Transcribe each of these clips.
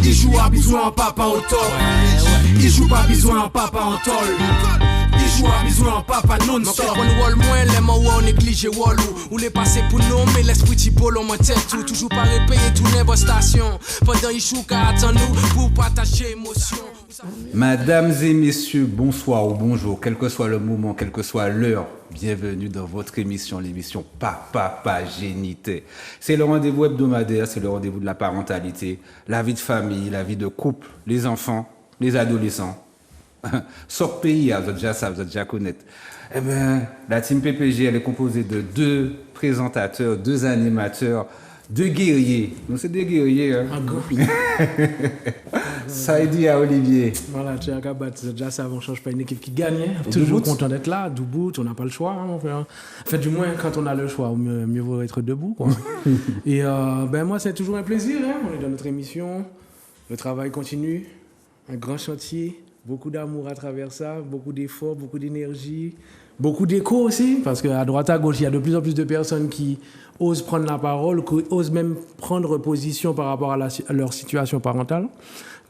Il joue à bisou en papa au tol. Il joue pas bisou en papa en tol. Il joue à bisou en papa non-stop. Mon fait wall moins, les mots ou négligé wall ou les passer pour nous, mais l'esprit typolo en tête tout. Toujours pas répayé tourner vos stations. Pendant il joue qu'à attendre nous pour partager émotion. Mesdames et messieurs, bonsoir ou bonjour, quel que soit le moment, quelle que soit l'heure, bienvenue dans votre émission, l'émission Papa Génité. C'est le rendez-vous hebdomadaire, c'est le rendez-vous de la parentalité, la vie de famille, la vie de couple, les enfants, les adolescents. Sort pays, vous êtes déjà ça, vous êtes déjà connaître. Eh bien, la team PPG, elle est composée de 2 présentateurs, 2 animateurs, 2 guerriers. Donc c'est des guerriers, hein. Saïdi à Olivier. Voilà, tu as qu'à battre. Déjà, ça, on ne change pas une équipe qui gagne. Hein. Toujours content d'être là, debout, on n'a pas le choix. Hein, mon frère. En fait, du moins, quand on a le choix, mieux vaut être debout. Quoi. Et moi, c'est toujours un plaisir. Hein. On est dans notre émission. Le travail continue. Un grand chantier. Beaucoup d'amour à travers ça. Beaucoup d'efforts, beaucoup d'énergie. Beaucoup d'écho aussi. Parce qu'à droite, à gauche, il y a de plus en plus de personnes qui osent prendre la parole, qui osent même prendre position par rapport à leur situation parentale.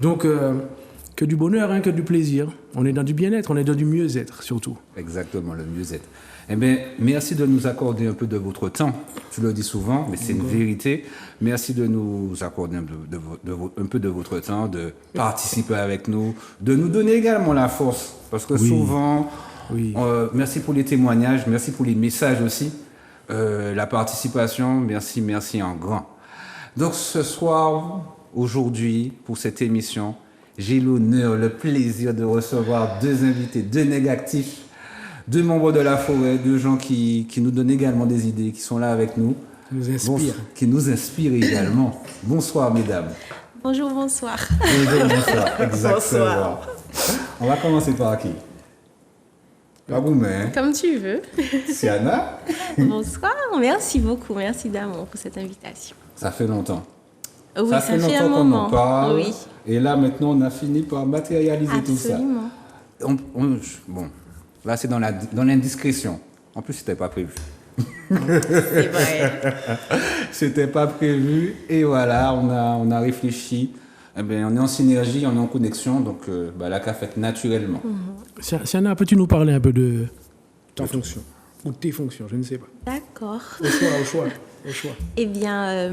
Donc, que du bonheur, hein, que du plaisir. On est dans du bien-être, on est dans du mieux-être surtout. Exactement, le mieux-être. Eh bien, merci de nous accorder un peu de votre temps. Tu le dis souvent, mais c'est une vérité. Merci de nous accorder un peu de votre temps, de participer avec nous, de nous donner également la force. Parce que souvent, merci pour les témoignages, merci pour les messages aussi. La participation, merci en grand. Donc ce soir, aujourd'hui, pour cette émission, j'ai l'honneur, le plaisir de recevoir 2 invités, 2 négatifs, 2 membres de la forêt, 2 gens qui nous donnent également des idées, qui sont là avec nous. Qui nous inspirent. Qui nous inspirent également. Bonsoir, mesdames. Bonjour, bonsoir. Bonsoir, exactement. Bonsoir. On va commencer par qui? Pas vous-même. Comme tu veux. Siana. Bonsoir, merci beaucoup, merci d'amour pour cette invitation. Ça fait longtemps. Oui, ça fait un longtemps moment. qu'on en parle. Oui. Et là, maintenant, on a fini par matérialiser Absolument. tout ça. Bon, là, c'est dans l'indiscrétion. En plus, c'était pas prévu. C'est vrai. C'était pas prévu. Et voilà, on a réfléchi. Eh bien, on est en synergie, on est en connexion. Donc, la CAF fait naturellement. Siana, peux-tu nous parler un peu de ta fonction ou de tes fonctions, je ne sais pas. D'accord. Au choix. Eh bien,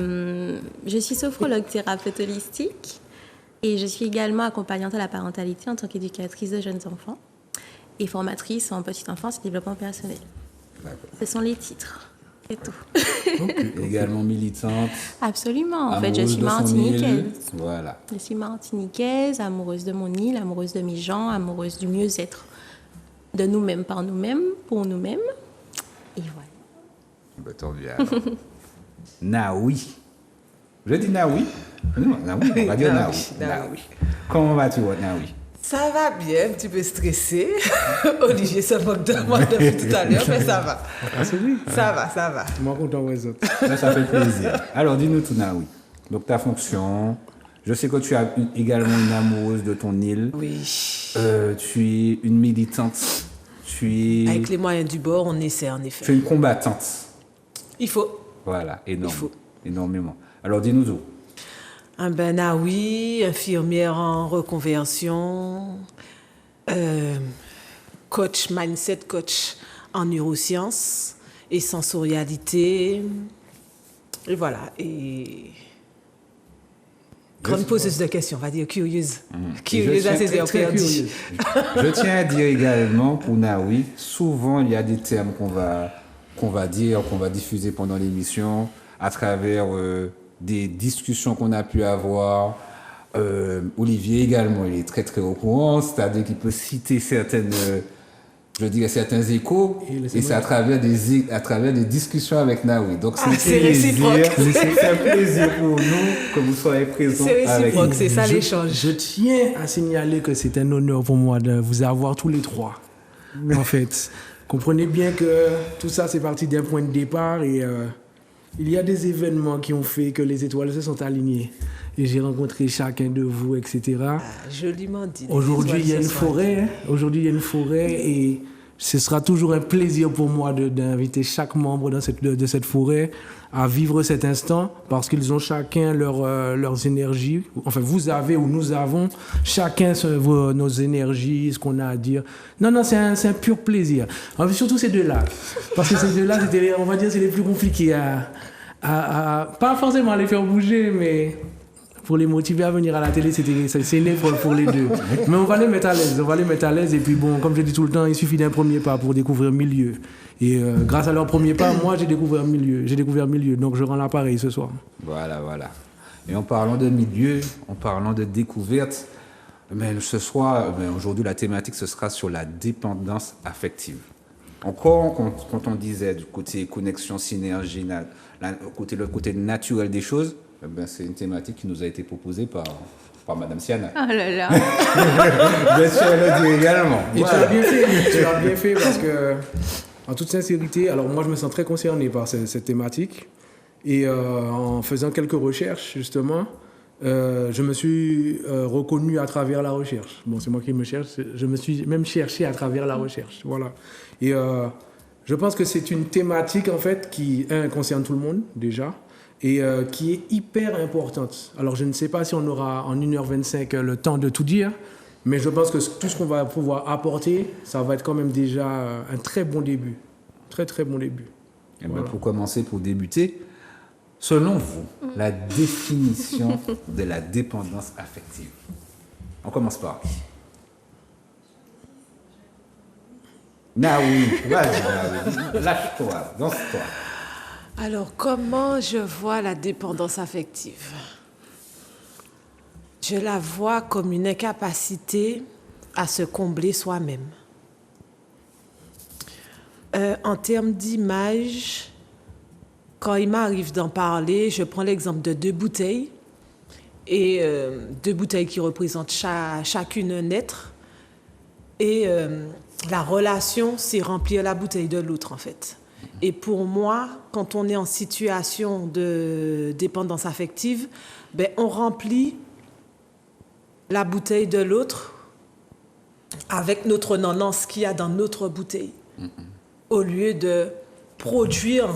je suis sophrologue thérapeute holistique et je suis également accompagnante à la parentalité en tant qu'éducatrice de jeunes enfants et formatrice en petite enfance et développement personnel. D'accord. Ce sont les titres. C'est tout. Okay. Également militante. Absolument. En fait, je suis martiniquaise. Voilà. Je suis martiniquaise, amoureuse de mon île, amoureuse de mes gens, amoureuse du mieux-être de nous-mêmes, par nous-mêmes, pour nous-mêmes. Et voilà. Ben, tant bien. Naoui. Je dis Naoui. Non, Naoui. On va dire Naoui. Comment vas-tu, Naoui? Ça va bien, un petit peu stressé. Olivier se moque de moi depuis tout à l'heure, mais ça va. Ah, c'est lui? Ça va. Moi, content les autres. Ça fait plaisir. Alors, dis-nous tout, Naoui. Donc, ta fonction. Je sais que tu es également une amoureuse de ton île. Oui. Tu es une militante. Avec les moyens du bord, on essaie en effet. Tu es une combattante. Il faut. Voilà, énorme. Il faut. Énormément. Alors, dis-nous tout. Oui, infirmière en reconversion, coach, mindset coach en neurosciences et sensorialité. Et voilà. Et grande poseuse de questions, on va dire curieuse. Curieuse à ses heures perdues. Je tiens à dire également pour Naoui, souvent il y a des termes qu'on va dire, qu'on va diffuser pendant l'émission à travers des discussions qu'on a pu avoir. Olivier également, il est très très au courant, c'est-à-dire qu'il peut citer certains échos, et c'est à travers des discussions avec Naoui. Donc c'est réciproque. C'est un plaisir pour nous que vous soyez présents. C'est réciproque, c'est ça l'échange. Je tiens à signaler que c'est un honneur pour moi de vous avoir tous les 3. En fait, comprenez bien que tout ça c'est parti d'un point de départ et il y a des événements qui ont fait que les étoiles se sont alignées. Et j'ai rencontré chacun de vous, etc. Joliment dit. Aujourd'hui, il y a une forêt. Et ce sera toujours un plaisir pour moi d'inviter chaque membre de cette forêt à vivre cet instant parce qu'ils ont chacun leurs énergies. Enfin, vous avez ou nous avons chacun nos énergies, ce qu'on a à dire. Non, c'est un pur plaisir. Enfin, surtout ces deux-là. Parce que ces deux-là, on va dire, c'est les plus compliqués pas forcément à les faire bouger, mais pour les motiver à venir à la télé, c'est né pour les deux. Mais on va les mettre à l'aise. Et puis bon, comme je dis tout le temps, il suffit d'un premier pas pour découvrir milieu. Et grâce à leur premier pas, moi, j'ai découvert milieu. Donc je rends l'appareil ce soir. Voilà. Et en parlant de milieu, en parlant de découverte, mais ce soir, aujourd'hui, la thématique, ce sera sur la dépendance affective. Encore, quand on disait du côté connexion, synergie, le côté naturel des choses, c'est une thématique qui nous a été proposée par Madame Siana. Oh là là. Bien sûr, elle le dit également. Et voilà. Tu l'as bien fait parce que, en toute sincérité, alors moi je me sens très concerné par cette thématique. Et en faisant quelques recherches, justement, je me suis reconnu à travers la recherche. Bon, c'est moi qui me cherche. Je me suis même cherché à travers la recherche. Voilà. Et je pense que c'est une thématique, en fait, qui, concerne tout le monde, déjà, et qui est hyper importante. Alors, je ne sais pas si on aura en 1h25 le temps de tout dire, mais je pense que tout ce qu'on va pouvoir apporter, ça va être quand même déjà un très bon début. Très, très bon début. Et voilà. Pour commencer, pour débuter, selon vous, la définition de la dépendance affective. On commence par qui? Naoui, vas-y, lâche-toi, danse-toi. Alors, comment je vois la dépendance affective? Je la vois comme une incapacité à se combler soi-même. En termes d'image, quand il m'arrive d'en parler, je prends l'exemple de 2 bouteilles, et 2 bouteilles qui représentent chacune un être, et la relation, c'est remplir la bouteille de l'autre, en fait. Et pour moi, quand on est en situation de dépendance affective, on remplit la bouteille de l'autre avec notre non-non, ce qu'il y a dans notre bouteille. Au lieu de remplir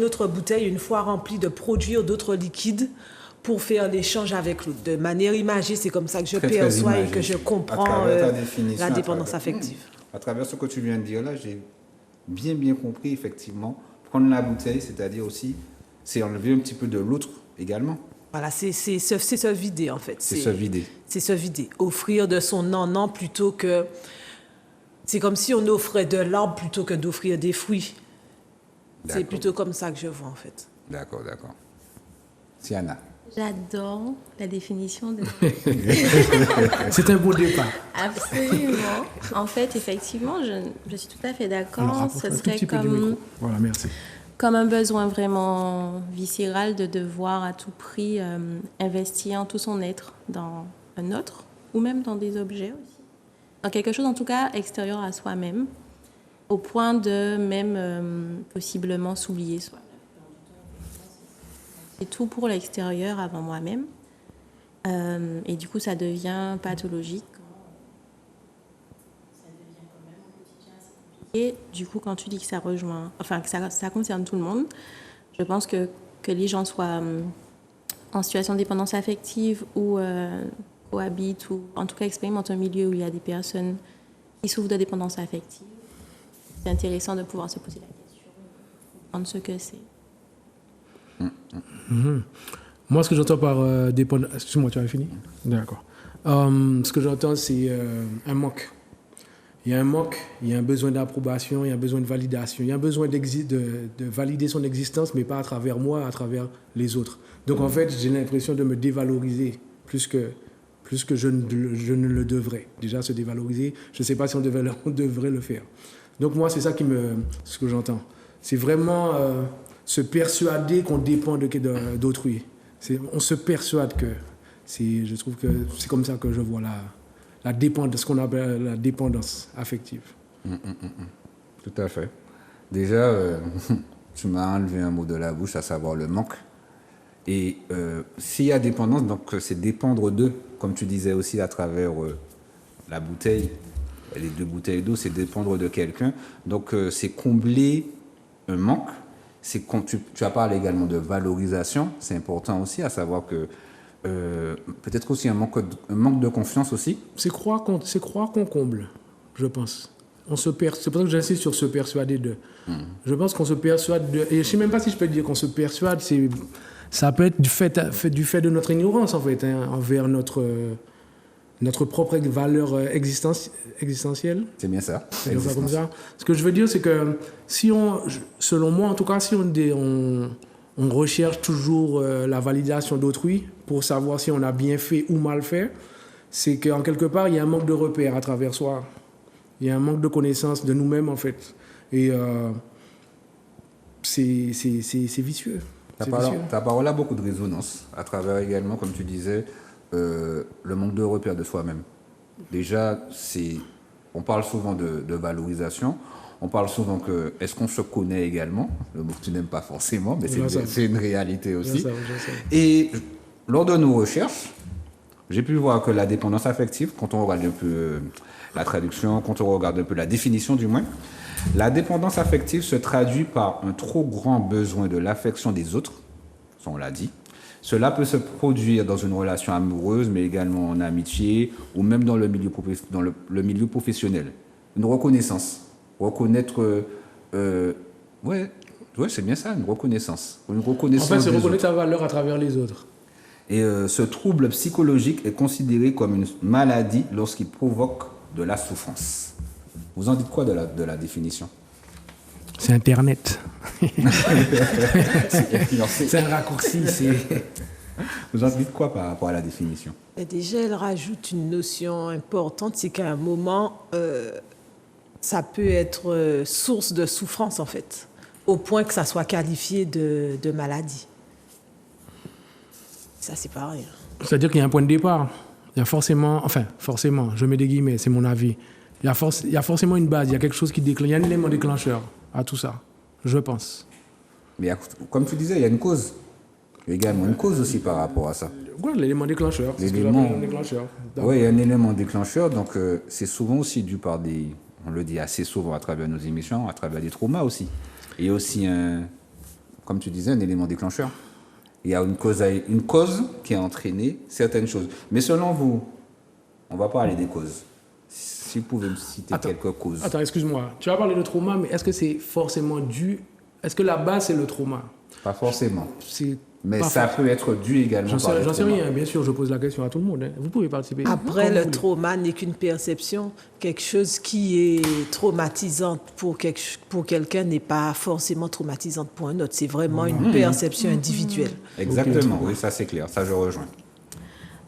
notre bouteille, une fois remplie, de produire d'autres liquides pour faire l'échange avec l'autre. De manière imagée, c'est comme ça que je perçois et que je comprends la dépendance affective. À travers ce que tu viens de dire là, j'ai bien compris, effectivement. Prendre la bouteille, c'est-à-dire aussi, c'est enlever un petit peu de l'autre également. Voilà, c'est se vider, en fait. C'est se vider. C'est se vider. Offrir de son non plutôt que... C'est comme si on offrait de l'arbre plutôt que d'offrir des fruits. C'est plutôt comme ça que je vois, en fait. D'accord. Siana. J'adore la définition de... C'est un beau départ. Absolument. En fait, effectivement, je suis tout à fait d'accord. Ce serait comme... Voilà, merci. Comme un besoin vraiment viscéral de devoir à tout prix investir tout son être dans un autre, ou même dans des objets aussi. Dans quelque chose, en tout cas, extérieur à soi-même, au point de même possiblement s'oublier soi. C'est tout pour l'extérieur avant moi-même. Et du coup, ça devient pathologique. Et du coup, quand tu dis que ça rejoint, enfin que ça concerne tout le monde, je pense que les gens soient en situation de dépendance affective ou cohabitent ou en tout cas expérimentent un milieu où il y a des personnes qui souffrent de dépendance affective. C'est intéressant de pouvoir se poser la question, comprendre ce que c'est. Moi, ce que j'entends par dépendance... Excuse-moi, tu avais fini? D'accord. Ce que j'entends, c'est un manque. Il y a un manque, il y a un besoin d'approbation, il y a un besoin de validation, il y a un besoin de valider son existence, mais pas à travers moi, à travers les autres. Donc en fait, j'ai l'impression de me dévaloriser plus que je ne le devrais. Déjà, se dévaloriser, je ne sais pas si on devrait le faire. Donc moi, c'est ça ce que j'entends. C'est vraiment se persuader qu'on dépend d'autrui. On se persuade que... Je trouve que c'est comme ça que je vois la dépendance, ce qu'on appelle la dépendance affective. Tout à fait. Déjà, tu m'as enlevé un mot de la bouche, à savoir le manque. Et s'il y a dépendance, donc c'est dépendre d'eux, comme tu disais aussi à travers la bouteille. les 2 bouteilles d'eau, c'est dépendre de quelqu'un. Donc, c'est combler un manque. C'est quand tu as parlé également de valorisation, c'est important aussi, à savoir que peut-être aussi un manque de confiance aussi. C'est croire qu'on comble, je pense. C'est pour ça que j'insiste sur se persuader de. Je pense qu'on se persuade de. Et je ne sais même pas si je peux dire qu'on se persuade, ça peut être du fait de notre ignorance, en fait, hein, envers notre propre valeur existentielle. C'est bien ça. C'est comme ça. Ce que je veux dire, c'est que selon moi, en tout cas, si on recherche toujours la validation d'autrui pour savoir si on a bien fait ou mal fait, c'est qu'en quelque part, il y a un manque de repères à travers soi. Il y a un manque de connaissance de nous-mêmes, en fait. Et c'est vicieux. Ta parole a beaucoup de résonance, à travers également, comme tu disais, le manque de repères de soi-même. Déjà, on parle souvent de valorisation, on parle souvent que est-ce qu'on se connaît également, le mot que tu n'aimes pas forcément, mais c'est une réalité aussi. Je sais. Et lors de nos recherches, j'ai pu voir que la dépendance affective, quand on regarde un peu la traduction, quand on regarde un peu la définition du moins, la dépendance affective se traduit par un trop grand besoin de l'affection des autres, ça on l'a dit. Cela peut se produire dans une relation amoureuse, mais également en amitié ou même dans le milieu professionnel. Une reconnaissance. Reconnaître... ouais, c'est bien ça, une reconnaissance. Une reconnaissance. En fait, c'est reconnaître sa valeur à travers les autres. Et ce trouble psychologique est considéré comme une maladie lorsqu'il provoque de la souffrance. Vous en dites quoi de la définition? C'est Internet. C'est C'est un raccourci. Vous en dites quoi par rapport à la définition? Et déjà, elle rajoute une notion importante, c'est qu'à un moment, ça peut être source de souffrance, en fait, au point que ça soit qualifié de maladie. Ça, c'est pas rien. C'est-à-dire qu'il y a un point de départ. Il y a forcément, je mets des guillemets, c'est mon avis. Il y a forcément une base, il y a quelque chose qui déclenche, il y a un élément déclencheur à tout ça, je pense. Mais comme tu disais, il y a une cause. Il y a également une cause aussi par rapport à ça. Ouais, l'élément déclencheur. Oui, il y a un élément déclencheur, donc c'est souvent aussi dû par on le dit assez souvent à travers nos émissions, à travers des traumas aussi. Il y a aussi, comme tu disais, un élément déclencheur. Il y a une cause qui a entraîné certaines choses. Mais selon vous, on va parler des causes. Si vous pouvez me citer quelques causes. Attends, excuse-moi. Tu as parlé de trauma, mais est-ce que c'est forcément dû... Est-ce que la base, c'est le trauma? Pas forcément. Mais pas ça peut être dû également par le trauma. J'en sais rien, bien sûr, je pose la question à tout le monde. Hein. Vous pouvez participer. Après, le trauma n'est qu'une perception. Quelque chose qui est traumatisante pour quelqu'un n'est pas forcément traumatisante pour un autre. C'est vraiment une perception individuelle. Exactement, oui, ça c'est clair, ça je rejoins.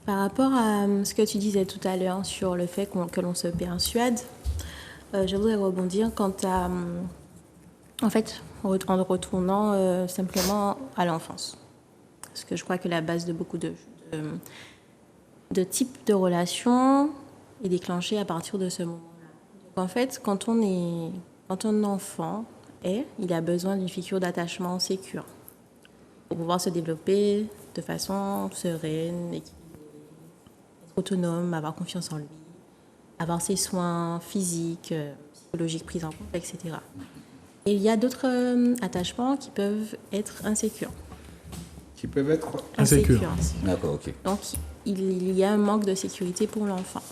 Par rapport à ce que tu disais tout à l'heure sur le fait que l'on se persuade, je voudrais rebondir quant à... en fait, en retournant simplement à l'enfance. Parce que je crois que la base de beaucoup de types de relations est déclenchée à partir de ce moment-là. Donc en fait, quand un enfant il a besoin d'une figure d'attachement sécure pour pouvoir se développer de façon sereine, équilibrée, être autonome, avoir confiance en lui, avoir ses soins physiques, psychologiques pris en compte, etc. Et il y a d'autres attachements qui peuvent être insécures. Qui peuvent être insécures. D'accord, ok. Donc, il y a un manque de sécurité pour l'enfant,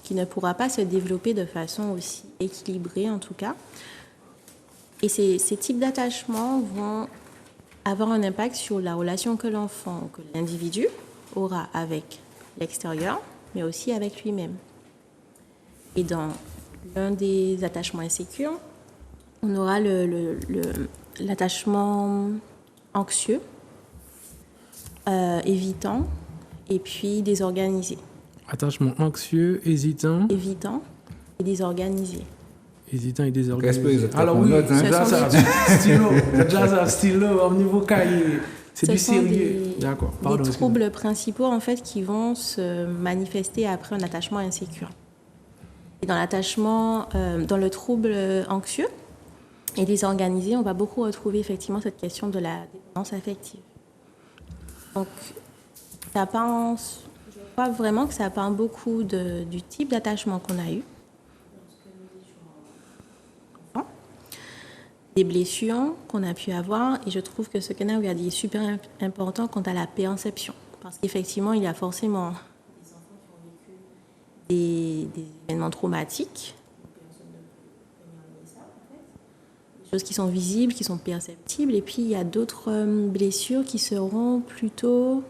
qui ne pourra pas se développer de façon aussi équilibrée, en tout cas. Et ces types d'attachements vont avoir un impact sur la relation que l'enfant, que l'individu aura avec l'extérieur, mais aussi avec lui-même. Et dans l'un des attachements insécures, on aura l'attachement anxieux, évitant, et puis désorganisé. Attachement anxieux, hésitant. Évitant et désorganisé. Hésitant et désorganisé. Alors oui, déjà ça, stylo, au niveau cahier. C'est du sérieux. D'accord. Pardon, des troubles principaux en fait qui vont se manifester après un attachement insécure. Et dans le trouble anxieux et désorganisé, on va beaucoup retrouver effectivement cette question de la dépendance affective. Donc, je crois vraiment que ça parle beaucoup du type d'attachement qu'on a eu. des blessures qu'on a pu avoir. Et je trouve que ce que Naoui a dit est super important quant à la perception. Parce qu'effectivement, il y a forcément des enfants qui ont vécu des événements traumatiques. Des choses qui sont visibles, qui sont perceptibles. Et puis, il y a d'autres blessures qui seront plutôt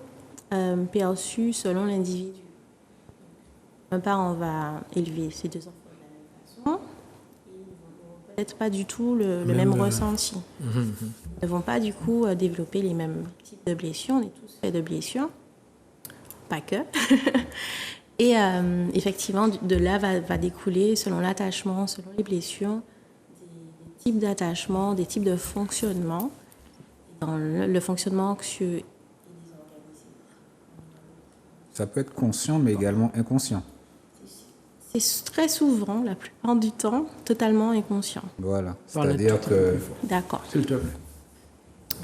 perçues selon l'individu. Un parent va élever ses deux enfants de la même façon et ils n'auront peut-être pas du tout le même ressenti. Ils ne vont pas du coup développer les mêmes types de blessures. On est tous faits de blessures, pas que. Et effectivement, de là va découler, selon l'attachement, selon les blessures, des types d'attachement, des types de fonctionnement. Dans le fonctionnement anxieux. Ça peut être conscient, mais également inconscient. C'est très souvent, la plupart du temps, totalement inconscient. Voilà. Parlez C'est-à-dire que... D'accord. S'il te plaît.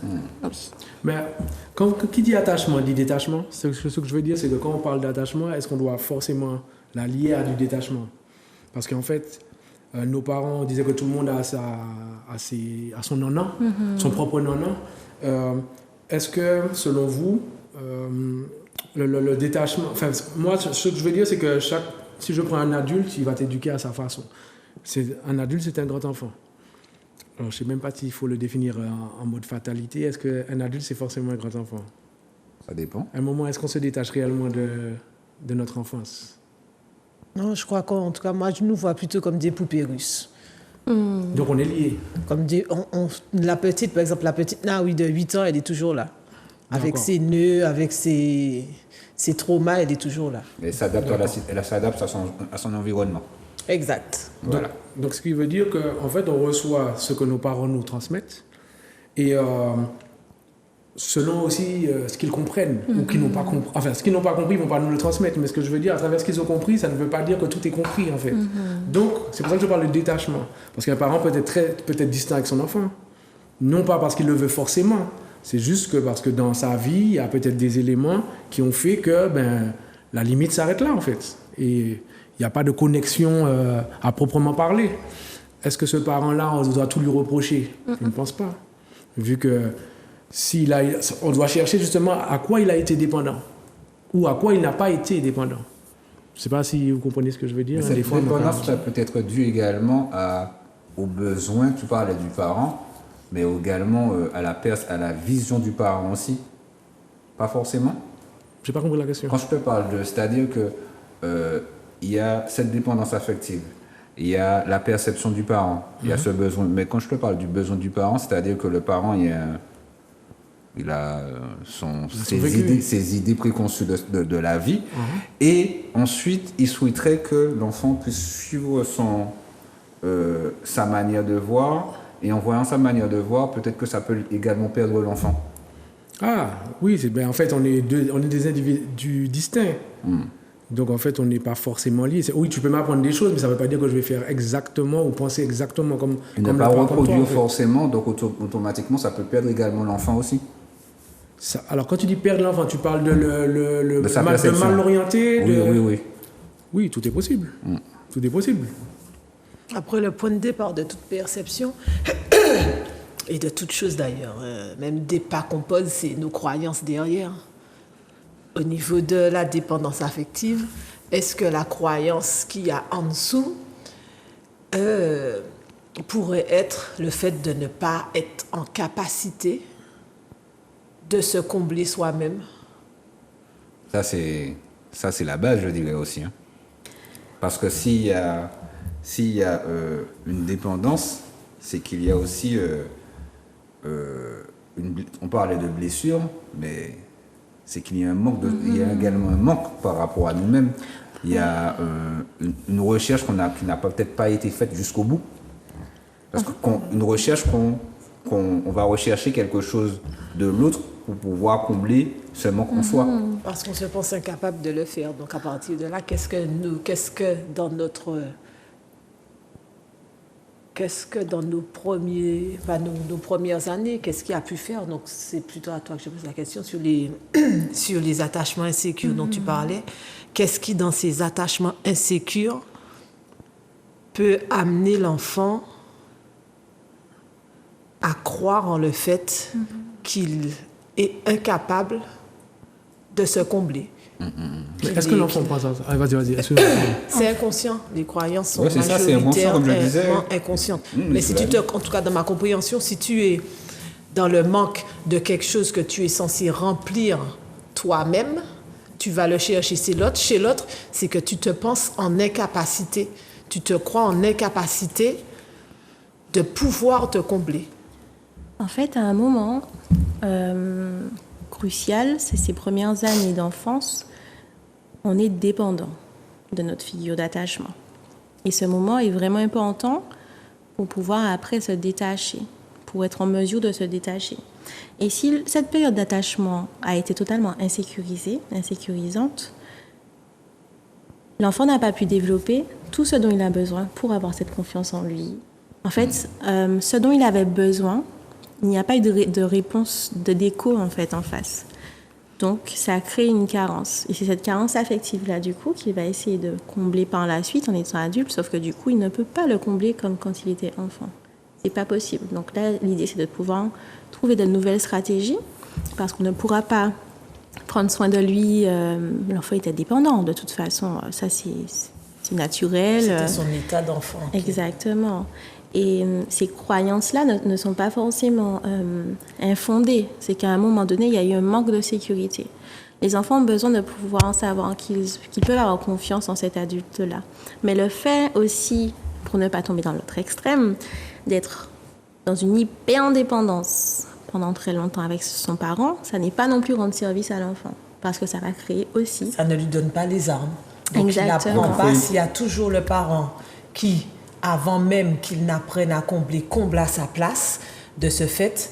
Oui. Mais qui dit attachement dit détachement. Ce que je veux dire, c'est que quand on parle d'attachement, est-ce qu'on doit forcément la lier à du détachement? Parce qu'en fait, nos parents disaient que tout le monde a son nanan, son propre nanan. Est-ce que, selon vous, le détachement... Enfin, moi, ce que je veux dire, c'est que si je prends un adulte, il va t'éduquer à sa façon. Un adulte, c'est un grand enfant. Alors, je ne sais même pas s'il faut le définir en mode fatalité. Est-ce qu'un adulte, c'est forcément un grand enfant? Ça dépend. À un moment, est-ce qu'on se détache réellement de notre enfance? Non, je crois qu'en tout cas, moi, je nous vois plutôt comme des poupées russes. Donc, on est liés. Comme la petite, par exemple, la petite Naoui de 8 ans, elle est toujours là. Avec ses nœuds, avec ses traumas, elle est toujours là. Elle s'adapte à son environnement. Exact. Voilà. Donc, ce qui veut dire qu'en fait, on reçoit ce que nos parents nous transmettent et selon aussi ce qu'ils comprennent ou qu'ils n'ont pas compris. Enfin, ce qu'ils n'ont pas compris, ils ne vont pas nous le transmettre. Mais ce que je veux dire, à travers ce qu'ils ont compris, ça ne veut pas dire que tout est compris, en fait. Donc, c'est pour ça que je parle de détachement. Parce qu'un parent peut être distant avec son enfant. Non pas parce qu'il le veut forcément. C'est juste que parce que dans sa vie, il y a peut-être des éléments qui ont fait que la limite s'arrête là, en fait. Et il n'y a pas de connexion à proprement parler. Est-ce que ce parent-là, on doit tout lui reprocher? Je ne pense pas. Vu que on doit chercher justement à quoi il a été dépendant ou à quoi il n'a pas été dépendant. Je ne sais pas si vous comprenez ce que je veux dire. Cette dépendance, ça peut être dû également aux besoins, tu parlais du parent, mais également à la vision du parent aussi. Pas forcément. Je n'ai pas compris la question. Quand je te parle c'est-à-dire que il y a cette dépendance affective, il y a la perception du parent, il y a ce besoin. Mais quand je te parle du besoin du parent, c'est-à-dire que le parent, il a ses idées préconçues de la vie, et ensuite, il souhaiterait que l'enfant puisse suivre sa manière de voir, et en voyant sa manière de voir, peut-être que ça peut également perdre l'enfant. Ah, oui, en fait, on est des individus distincts. Donc, en fait, on n'est pas forcément liés. Oui, tu peux m'apprendre des choses, mais ça ne veut pas dire que je vais faire exactement ou penser exactement comme ne pas reproduire forcément, donc automatiquement, ça peut perdre également l'enfant aussi. Alors, quand tu dis perdre l'enfant, tu parles de mal orienté? Oui. Oui, tout est possible. Tout est possible. Après, le point de départ de toute perception, et de toute chose d'ailleurs, même des pas qu'on pose, c'est nos croyances derrière. Au niveau de la dépendance affective, est-ce que la croyance qu'il y a en dessous pourrait être le fait de ne pas être en capacité de se combler soi-même? Ça, c'est la base, je dirais aussi. Parce que s'il y a une dépendance, c'est qu'il y a aussi... on parlait de blessure, mais c'est qu'il y a il y a également un manque par rapport à nous-mêmes. Il y a une recherche qui n'a peut-être pas été faite jusqu'au bout. Parce qu'une recherche qu'on va rechercher quelque chose de l'autre pour pouvoir combler ce manque en soi. Parce qu'on se pense incapable de le faire. Donc à partir de là, qu'est-ce que dans nos premières années, qu'est-ce qu'il a pu faire? Donc c'est plutôt à toi que je pose la question sur les attachements insécures dont tu parlais. Qu'est-ce qui, dans ces attachements insécures, peut amener l'enfant à croire en le fait qu'il est incapable de se combler. Est-ce que l'enfant pense à ça? Ah, vas-y. C'est inconscient. Les croyances sont Ouais, c'est ça, c'est inconscient, comme je le disais. inconscientes. Mais si tu te, en tout cas dans ma compréhension, si tu es dans le manque de quelque chose que tu es censé remplir toi-même, tu vas le chercher chez l'autre. Chez l'autre, c'est que tu te penses en incapacité. Tu te crois en incapacité de pouvoir te combler. En fait, à un moment crucial, c'est ces premières années d'enfance, on est dépendant de notre figure d'attachement. Et ce moment est vraiment important pour pouvoir après se détacher, pour être en mesure de se détacher. Et si cette période d'attachement a été totalement insécurisante, l'enfant n'a pas pu développer tout ce dont il a besoin pour avoir cette confiance en lui. En fait, ce dont il avait besoin, il n'y a pas eu de réponse, d'écho en fait en face. Donc, ça a créé une carence. Et c'est cette carence affective-là, du coup, qu'il va essayer de combler par la suite en étant adulte, sauf que du coup, il ne peut pas le combler comme quand il était enfant. C'est pas possible. Donc là, l'idée, c'est de pouvoir trouver de nouvelles stratégies, parce qu'on ne pourra pas prendre soin de lui. L'enfant était dépendant, de toute façon. Ça, c'est naturel. C'était son état d'enfant. Exactement. Et ces croyances-là ne sont pas forcément infondées. C'est qu'à un moment donné, il y a eu un manque de sécurité. Les enfants ont besoin de pouvoir savoir qu'ils peuvent avoir confiance en cet adulte-là. Mais le fait aussi, pour ne pas tomber dans l'autre extrême, d'être dans une hyper-indépendance pendant très longtemps avec son parent, ça n'est pas non plus rendre service à l'enfant. Parce que ça va créer aussi... Ça ne lui donne pas les armes. Donc Exactement. il n'apprend pas s'il y a toujours le parent qui... avant même qu'il n'apprenne à combler, comble à sa place. De ce fait,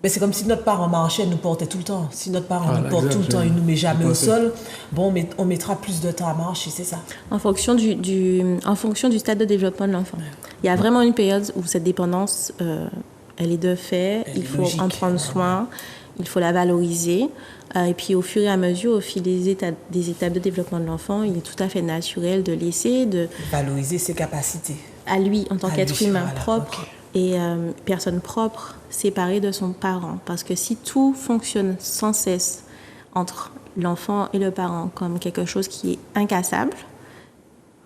ben c'est comme si notre parent marchait, nous portait tout le temps. Si notre parent nous porte tout le temps, il ne nous met jamais au sol, bon, on mettra plus de temps à marcher, c'est ça. En fonction du stade de développement de l'enfant. Il y a vraiment une période où cette dépendance, elle est de fait, il faut en prendre soin, il faut la valoriser. Et puis au fur et à mesure, au fil des étapes de développement de l'enfant, il est tout à fait naturel de laisser... valoriser ses capacités. À lui, en tant qu'être humain voilà, propre okay. et personne propre, séparée de son parent. Parce que si tout fonctionne sans cesse entre l'enfant et le parent comme quelque chose qui est incassable,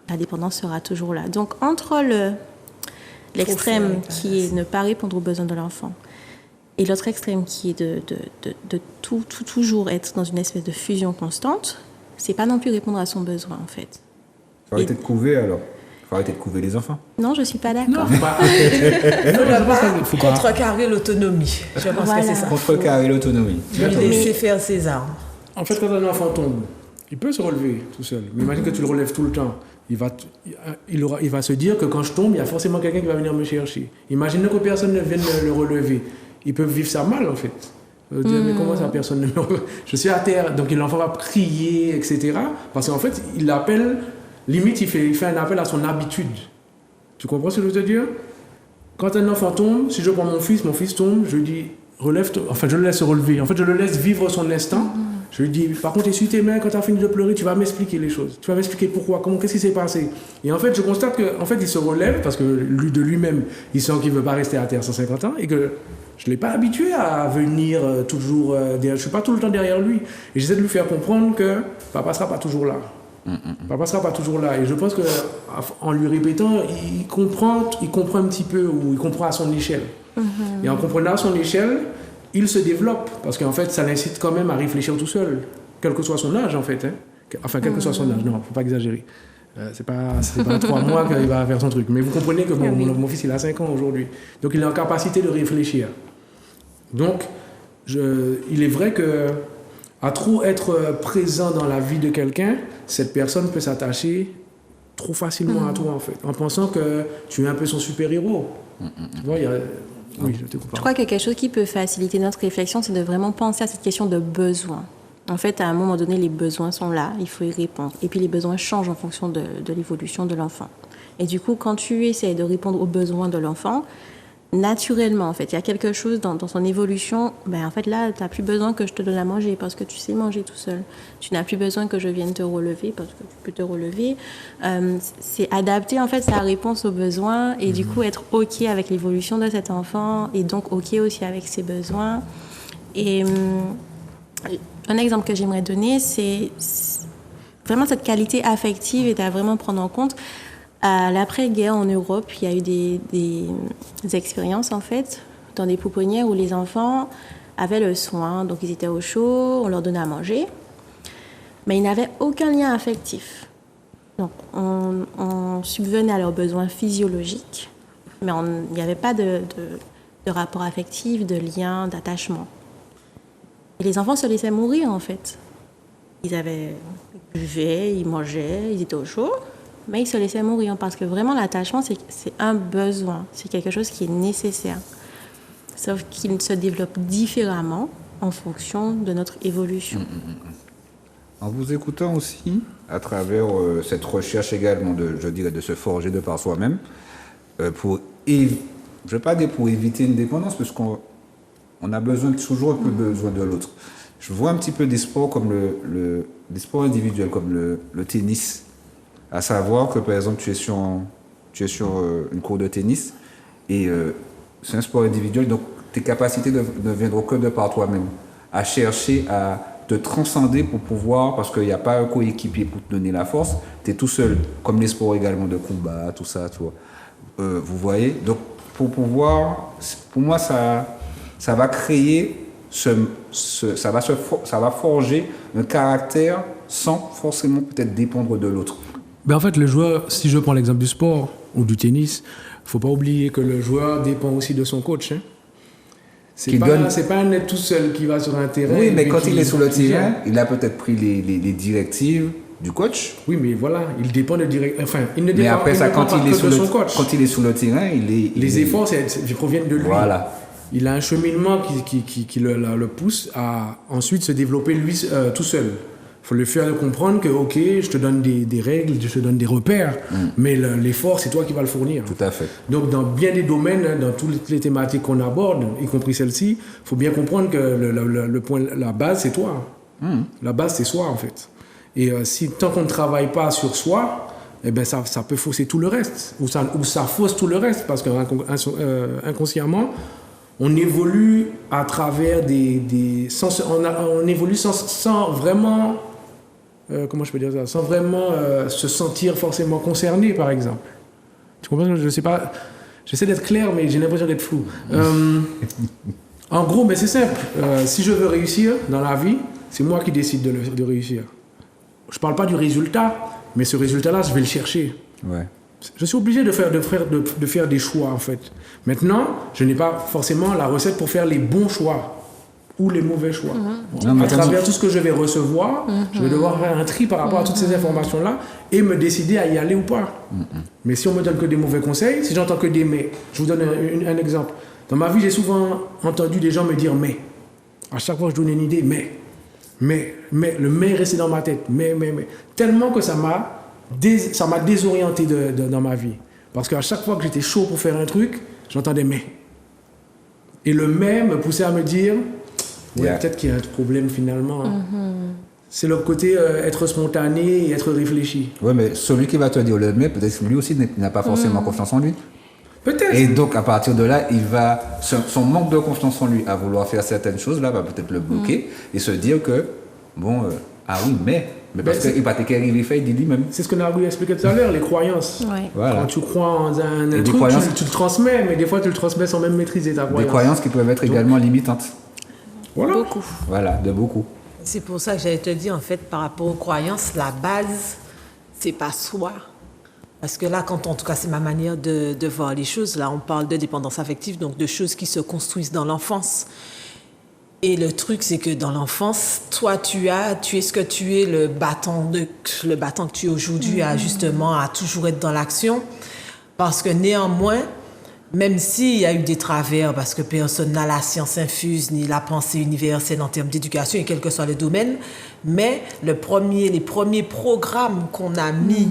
la dépendance sera toujours là. Donc, entre l'extrême qui est ne pas répondre aux besoins de l'enfant et l'autre extrême qui est de toujours être dans une espèce de fusion constante, c'est pas non plus répondre à son besoin, en fait. Il faut arrêter de couver, alors. Il faut arrêter de couver les enfants. Non, je suis pas d'accord. Il faut contrecarrer l'autonomie. Je pense que c'est ça. Contrecarrer l'autonomie. Lui laisser faire ses armes. En fait, quand un enfant tombe, il peut se relever tout seul. Mais imagine que tu le relèves tout le temps. Il va se dire que quand je tombe, il y a forcément quelqu'un qui va venir me chercher. Imagine que personne ne vienne le relever. Ils peuvent vivre ça mal, en fait. Dire, mais comment ça, personne ne me relève? Je suis à terre. Donc l'enfant va crier, etc. Parce qu'en fait, il l'appelle... Limite, il fait un appel à son habitude. Tu comprends ce que je veux te dire? Quand un enfant tombe, si je prends mon fils tombe, je lui dis, relève-toi. Enfin, je le laisse se relever. En fait, je le laisse vivre son instant. Je lui dis, par contre, essuie tes mains, quand tu as fini de pleurer, tu vas m'expliquer les choses. Tu vas m'expliquer pourquoi, comment, qu'est-ce qui s'est passé. Et en fait, je constate qu'en fait, il se relève parce que de lui-même, il sent qu'il ne veut pas rester à terre 150 ans et que je ne l'ai pas habitué à venir toujours derrière. Je ne suis pas tout le temps derrière lui. Et j'essaie de lui faire comprendre que papa ne sera pas toujours là. Papa ne sera pas toujours là. Et je pense qu'en lui répétant, il comprend un petit peu, ou il comprend à son échelle. Et en comprenant à son échelle, il se développe. Parce qu'en fait, ça l'incite quand même à réfléchir tout seul, quel que soit son âge, en fait. Hein. Enfin, quel que soit son âge. Non, il ne faut pas exagérer. C'est pas 3 mois qu'il va faire son truc. Mais vous comprenez que mon fils, il a 5 ans aujourd'hui. Donc, il est en capacité de réfléchir. Donc, il est vrai que à trop être présent dans la vie de quelqu'un, cette personne peut s'attacher trop facilement à toi, en fait, en pensant que tu es un peu son super-héros. Tu vois, oui, je te comprends. Je crois que quelque chose qui peut faciliter notre réflexion, c'est de vraiment penser à cette question de besoin. En fait, à un moment donné, les besoins sont là, il faut y répondre. Et puis, les besoins changent en fonction de l'évolution de l'enfant. Et du coup, quand tu essaies de répondre aux besoins de l'enfant, naturellement, en fait. Il y a quelque chose dans son évolution. Ben, en fait, là, tu n'as plus besoin que je te donne à manger parce que tu sais manger tout seul. Tu n'as plus besoin que je vienne te relever parce que tu peux te relever. C'est adapter, en fait, sa réponse aux besoins et du coup, être OK avec l'évolution de cet enfant et donc OK aussi avec ses besoins. Et un exemple que j'aimerais donner, c'est vraiment cette qualité affective et à vraiment prendre en compte. À l'après-guerre en Europe, il y a eu des expériences, en fait, dans des pouponnières où les enfants avaient le soin. Donc, ils étaient au chaud, on leur donnait à manger, mais ils n'avaient aucun lien affectif. Donc, on subvenait à leurs besoins physiologiques, mais il n'y avait pas de rapport affectif, de lien, d'attachement. Et les enfants se laissaient mourir, en fait. Ils buvaient, ils mangeaient, ils étaient au chaud, mais ils se laissaient mourir parce que vraiment l'attachement, c'est un besoin, c'est quelque chose qui est nécessaire. Sauf qu'il se développe différemment en fonction de notre évolution. En vous écoutant aussi, à travers cette recherche également de se forger de par soi-même, je ne vais pas dire pour éviter une dépendance, parce qu'on a toujours un peu besoin de l'autre. Je vois un petit peu des sports comme des sports individuels, comme le tennis. À savoir que, par exemple, tu es sur une cour de tennis et c'est un sport individuel, donc tes capacités ne viendront que de par toi-même. À chercher à te transcender pour pouvoir, parce qu'il n'y a pas un coéquipier pour te donner la force, tu es tout seul, comme les sports également de combat, tout ça, tu vois. Vous voyez? Donc, pour moi, ça va créer, ça va forger un caractère sans forcément peut-être dépendre de l'autre. Ben en fait, le joueur, si je prends l'exemple du sport ou du tennis, il ne faut pas oublier que le joueur dépend aussi de son coach. Hein. C'est pas un être tout seul qui va sur un terrain. Oui, mais quand il est sur le terrain, il a peut-être pris les directives du coach. Oui, mais voilà, il dépend de enfin, il ne dépend, mais après ça, quand il est sur le terrain, les efforts proviennent de lui. Voilà. Il a un cheminement qui le pousse à ensuite se développer lui tout seul. Il faut le faire comprendre que, ok, je te donne des règles, je te donne des repères, mais l'effort, c'est toi qui vas le fournir. Tout à fait. Donc, dans bien des domaines, dans toutes les thématiques qu'on aborde, y compris celle-ci, il faut bien comprendre que la base, c'est toi. La base, c'est soi, en fait. Et tant qu'on ne travaille pas sur soi, eh ben ça peut fausser tout le reste, ou ça fausse tout le reste, parce qu'inconsciemment, on évolue à travers on évolue sans vraiment, comment je peux dire ça, sans vraiment se sentir forcément concerné, par exemple. Tu comprends? Je sais pas, j'essaie d'être clair, mais j'ai l'impression d'être flou. En gros, c'est simple. Si je veux réussir dans la vie, c'est moi qui décide de réussir. Je parle pas du résultat, mais ce résultat-là, je vais le chercher. Ouais. Je suis obligé de faire des choix, en fait. Maintenant, je n'ai pas forcément la recette pour faire les bons choix ou les mauvais choix. À travers tout ce que je vais recevoir, je vais devoir faire un tri par rapport à toutes ces informations-là et me décider à y aller ou pas. Mais si on me donne que des mauvais conseils, si j'entends que des mais, je vous donne un exemple. Dans ma vie, j'ai souvent entendu des gens me dire mais. À chaque fois que je donne une idée, mais. Le mais est resté dans ma tête. Mais. Tellement que ça m'a désorienté dans ma vie. Parce qu'à chaque fois que j'étais chaud pour faire un truc, j'entendais mais. Et le mais me poussait à me dire, peut-être qu'il y a un problème finalement. C'est le côté être spontané et être réfléchi. Oui, mais celui qui va te dire le mais, peut-être lui aussi n'a pas forcément confiance en lui. Peut-être. Et donc, à partir de là, son manque de confiance en lui à vouloir faire certaines choses, là, va peut-être le bloquer et se dire que, mais parce qu'il va t'écrire fait, il dit lui-même. C'est ce que Narou expliquait tout à l'heure, les croyances. Ouais. Voilà. Quand tu crois en un truc, tu le transmets, mais des fois tu le transmets sans même maîtriser ta croyance. Des croyances qui peuvent être également limitantes. Voilà. Beaucoup. Voilà, de beaucoup. C'est pour ça que j'allais te dire, en fait, par rapport aux croyances, la base, c'est pas soi. Parce que là, en tout cas, c'est ma manière de voir les choses. Là, on parle de dépendance affective, donc de choses qui se construisent dans l'enfance. Et le truc, c'est que dans l'enfance, toi, tu es ce que tu es, le bâton que tu es aujourd'hui, justement, à toujours être dans l'action. Parce que néanmoins, même s'il y a eu des travers, parce que personne n'a la science infuse, ni la pensée universelle en termes d'éducation, et quel que soit le domaine, mais les premiers programmes qu'on a mis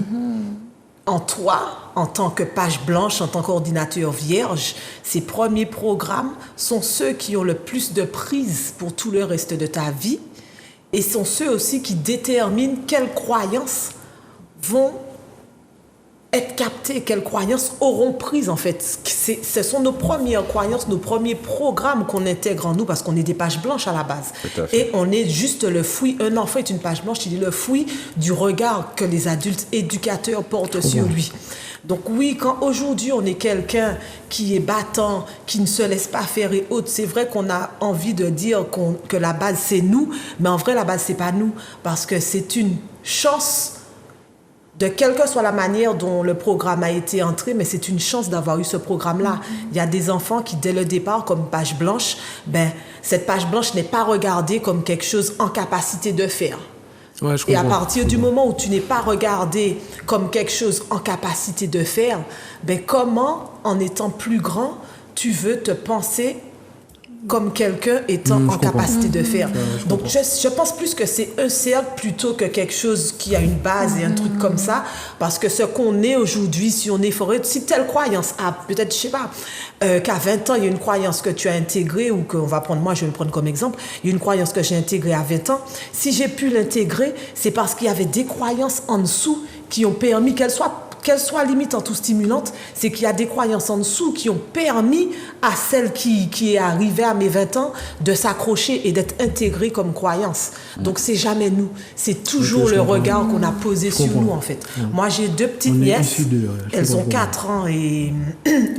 en toi, moi, en tant que page blanche, en tant qu'ordinateur vierge, ces premiers programmes sont ceux qui ont le plus de prise pour tout le reste de ta vie et sont ceux aussi qui déterminent quelles croyances vont être captées, quelles croyances auront prise en fait. Ce sont nos premières croyances, nos premiers programmes qu'on intègre en nous parce qu'on est des pages blanches à la base. Et on est juste le fruit, un enfant est une page blanche, il est le fruit du regard que les adultes éducateurs portent sur lui. Donc oui, quand aujourd'hui on est quelqu'un qui est battant, qui ne se laisse pas faire et autres, c'est vrai qu'on a envie de dire que la base c'est nous, mais en vrai la base c'est pas nous parce que c'est une chance de quelle que soit la manière dont le programme a été entré, mais c'est une chance d'avoir eu ce programme-là. Il y a des enfants qui, dès le départ, comme page blanche, cette page blanche n'est pas regardée comme quelque chose en capacité de faire. Ouais, je Et à comprends. partir du moment où tu n'es pas regardé comme quelque chose en capacité de faire, comment, en étant plus grand, tu veux te penser comme quelqu'un étant en capacité de faire. Donc, je pense plus que c'est un cercle plutôt que quelque chose qui a une base et un truc comme ça, parce que ce qu'on est aujourd'hui, si on est forêt, si telle croyance, peut-être, je sais pas, qu'à 20 ans, il y a une croyance que tu as intégrée, ou qu'on va prendre, moi, je vais me prendre comme exemple, il y a une croyance que j'ai intégrée à 20 ans. Si j'ai pu l'intégrer, c'est parce qu'il y avait des croyances en dessous qui ont permis qu'elle soit limite en tout stimulante, c'est qu'il y a des croyances en dessous qui ont permis à celle qui est arrivée à mes 20 ans de s'accrocher et d'être intégrée comme croyance. Donc, c'est jamais nous. C'est toujours le regard qu'on a posé sur nous, en fait. Moi, j'ai 2 petites nièces. Elles ont 4 ans et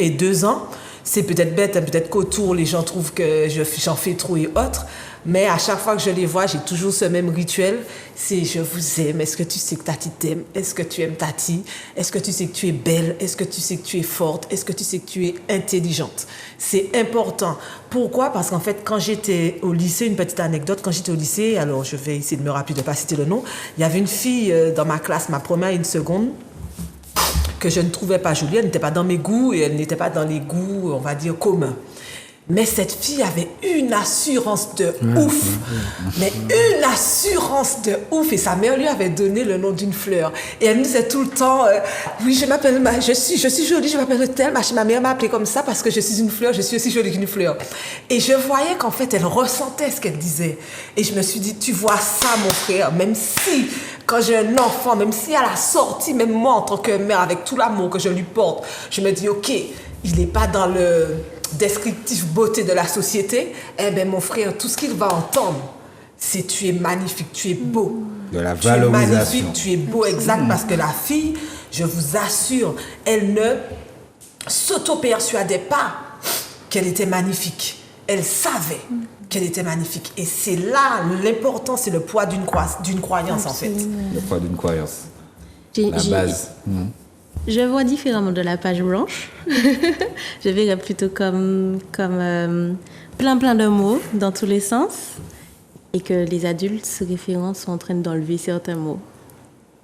2 ans. C'est peut-être bête, peut-être qu'autour, les gens trouvent que j'en fais trop et autres. Mais à chaque fois que je les vois, j'ai toujours ce même rituel. C'est « je vous aime ». Est-ce que tu sais que Tati t'aime? Est-ce que tu aimes Tati? Est-ce que tu sais que tu es belle? Est-ce que tu sais que tu es forte? Est-ce que tu sais que tu es intelligente? C'est important. Pourquoi? Parce qu'en fait, quand j'étais au lycée, une petite anecdote, quand j'étais au lycée, alors je vais essayer de me rappeler de ne pas citer le nom, il y avait une fille dans ma classe, ma première et une seconde, que je ne trouvais pas jolie. Elle n'était pas dans mes goûts et elle n'était pas dans les goûts, on va dire, communs. Mais cette fille avait une assurance de ouf. Mais une assurance de ouf. Et sa mère lui avait donné le nom d'une fleur. Et elle me disait tout le temps, oui, je suis jolie, je m'appelle telle. Ma mère m'a appelée comme ça parce que je suis une fleur, je suis aussi jolie qu'une fleur. Et je voyais qu'en fait, elle ressentait ce qu'elle disait. Et je me suis dit, tu vois ça, mon frère, même si, quand j'ai un enfant, même si à la sortie, même moi, en tant que mère, avec tout l'amour que je lui porte, je me dis, OK, il n'est pas dans le descriptif beauté de la société, mon frère, tout ce qu'il va entendre, c'est tu es magnifique, tu es beau. De la tu es valorisation. magnifique, tu es beau, exact, parce que la fille, je vous assure, elle ne s'auto-persuadait pas qu'elle était magnifique. Elle savait qu'elle était magnifique. Et c'est là l'important, c'est le poids d'une croyance, en fait. Le poids d'une croyance. J'ai- La j'ai- base. Je vois différemment de la page blanche. Je verrais plutôt comme plein de mots dans tous les sens et que les adultes référents sont en train d'enlever certains mots.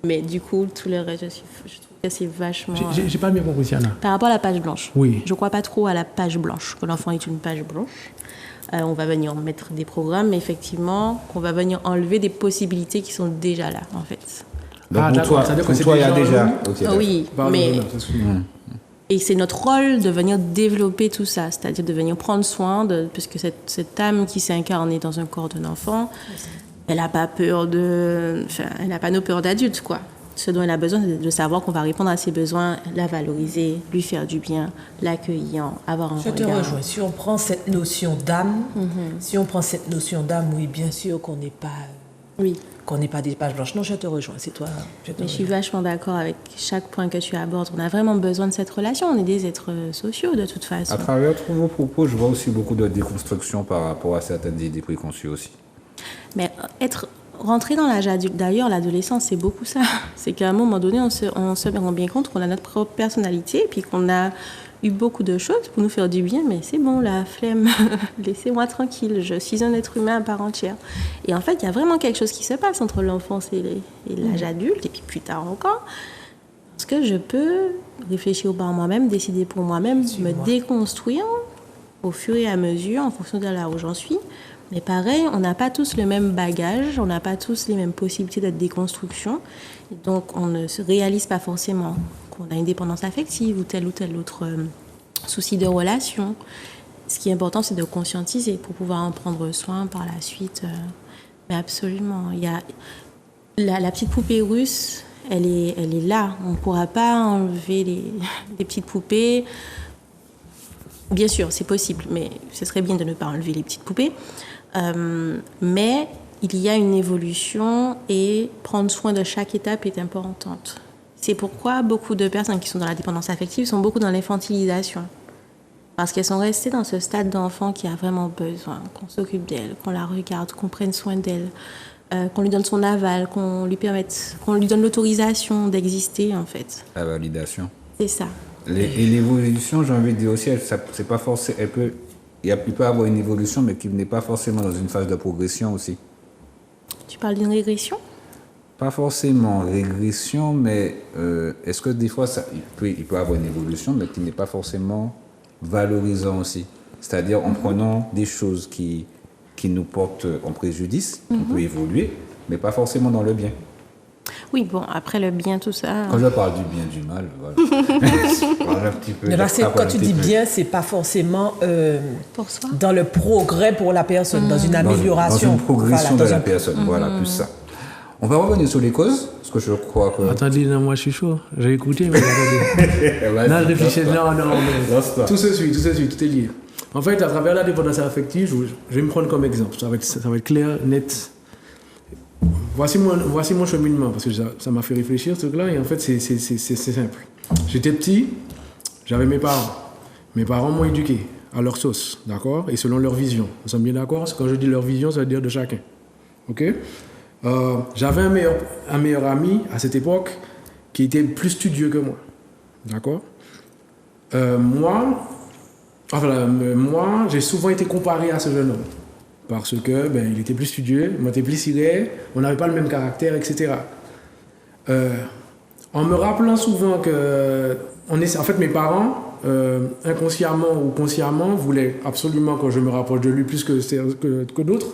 Mais du coup, tout le reste, je trouve que c'est vachement... J'ai pas bien compris, Siana. Par rapport à la page blanche, Oui. je ne crois pas trop à la page blanche, que l'enfant est une page blanche. On va venir mettre des programmes, mais effectivement, qu'on va venir enlever des possibilités qui sont déjà là, en fait. Donc, Ah, pour d'accord, toi, c'est-à-dire que pour c'est toi, il y a déjà déjà. en Ok, d'accord. Oui, Pardon, mais... non, excuse-moi. Et c'est notre rôle de venir développer tout ça, c'est-à-dire de venir prendre soin puisque cette âme qui s'est incarnée dans un corps d'un enfant, elle n'a pas elle n'a pas nos peurs d'adultes, quoi. Ce dont elle a besoin, c'est de savoir qu'on va répondre à ses besoins, la valoriser, lui faire du bien, l'accueillir, avoir un Je te regard. rejoins. Si on prend cette notion d'âme, oui, bien sûr qu'on n'est pas... Oui, qu'on n'est pas des pages blanches. Non, je te rejoins, c'est toi. mais je suis vachement d'accord avec chaque point que tu abordes. On a vraiment besoin de cette relation, on est des êtres sociaux de toute façon. À travers tous vos propos, je vois aussi beaucoup de déconstruction par rapport à certaines idées préconçues aussi. Mais rentrer dans l'âge adulte, d'ailleurs, l'adolescence, c'est beaucoup ça. C'est qu'à un moment donné, on se rend bien compte qu'on a notre propre personnalité et puis qu'on a eu beaucoup de choses pour nous faire du bien, mais c'est bon, la flemme, laissez-moi tranquille, je suis un être humain à part entière. Et en fait, il y a vraiment quelque chose qui se passe entre l'enfance et l'âge adulte, et puis plus tard encore, parce que je peux réfléchir par moi-même, décider pour moi-même, me déconstruire au fur et à mesure, en fonction de là où j'en suis. Mais pareil, on n'a pas tous le même bagage, on n'a pas tous les mêmes possibilités de déconstruction. Et donc, on ne se réalise pas forcément on a une dépendance affective ou tel autre souci de relation. Ce qui est important, c'est de conscientiser pour pouvoir en prendre soin par la suite. Mais absolument. Il y a la petite poupée russe, elle est là. On ne pourra pas enlever les petites poupées. Bien sûr, c'est possible, mais ce serait bien de ne pas enlever les petites poupées. Mais il y a une évolution et prendre soin de chaque étape est importante. C'est pourquoi beaucoup de personnes qui sont dans la dépendance affective sont beaucoup dans l'infantilisation. Parce qu'elles sont restées dans ce stade d'enfant qui a vraiment besoin qu'on s'occupe d'elle, qu'on la regarde, qu'on prenne soin d'elle, qu'on lui donne son aval, qu'on lui donne l'autorisation d'exister, en fait. La validation. C'est ça. Et l'évolution, j'ai envie de dire aussi, c'est pas forcément, il peut avoir une évolution, mais qui n'est pas forcément dans une phase de progression aussi. Tu parles d'une régression ? Pas forcément régression, mais est-ce que des fois, il peut avoir une évolution, mais qui n'est pas forcément valorisant aussi. C'est-à-dire en prenant des choses qui nous portent en préjudice, on peut évoluer, mais pas forcément dans le bien. Oui, bon, après le bien, tout ça... Quand je parle du bien, du mal, voilà. Un petit peu, là, quand tu dis bien, c'est pas forcément pour soi. Dans le progrès pour la personne, dans une amélioration. Dans une progression de la personne, voilà, plus ça. On va revenir sur les causes, parce que je crois que... Attendez, non, moi je suis chaud. J'ai écouté, mais attendez. Non, je réfléchis. Non, mais tout se suit, tout est lié. En fait, à travers la dépendance affective, je vais me prendre comme exemple. Ça va être clair, net. Voici mon cheminement, parce que ça m'a fait réfléchir, ce truc-là, et en fait, c'est simple. J'étais petit, j'avais mes parents. Mes parents m'ont éduqué à leur sauce, d'accord, et selon leur vision. Nous sommes bien d'accord? Quand je dis leur vision, ça veut dire de chacun. OK? J'avais un meilleur ami à cette époque qui était plus studieux que moi. D'accord? Moi, j'ai souvent été comparé à ce jeune homme. Parce que il était plus studieux, moi j'étais plus ciré, on n'avait pas le même caractère, etc. En me rappelant souvent que mes parents, inconsciemment ou consciemment, voulaient absolument que je me rapproche de lui plus que d'autres,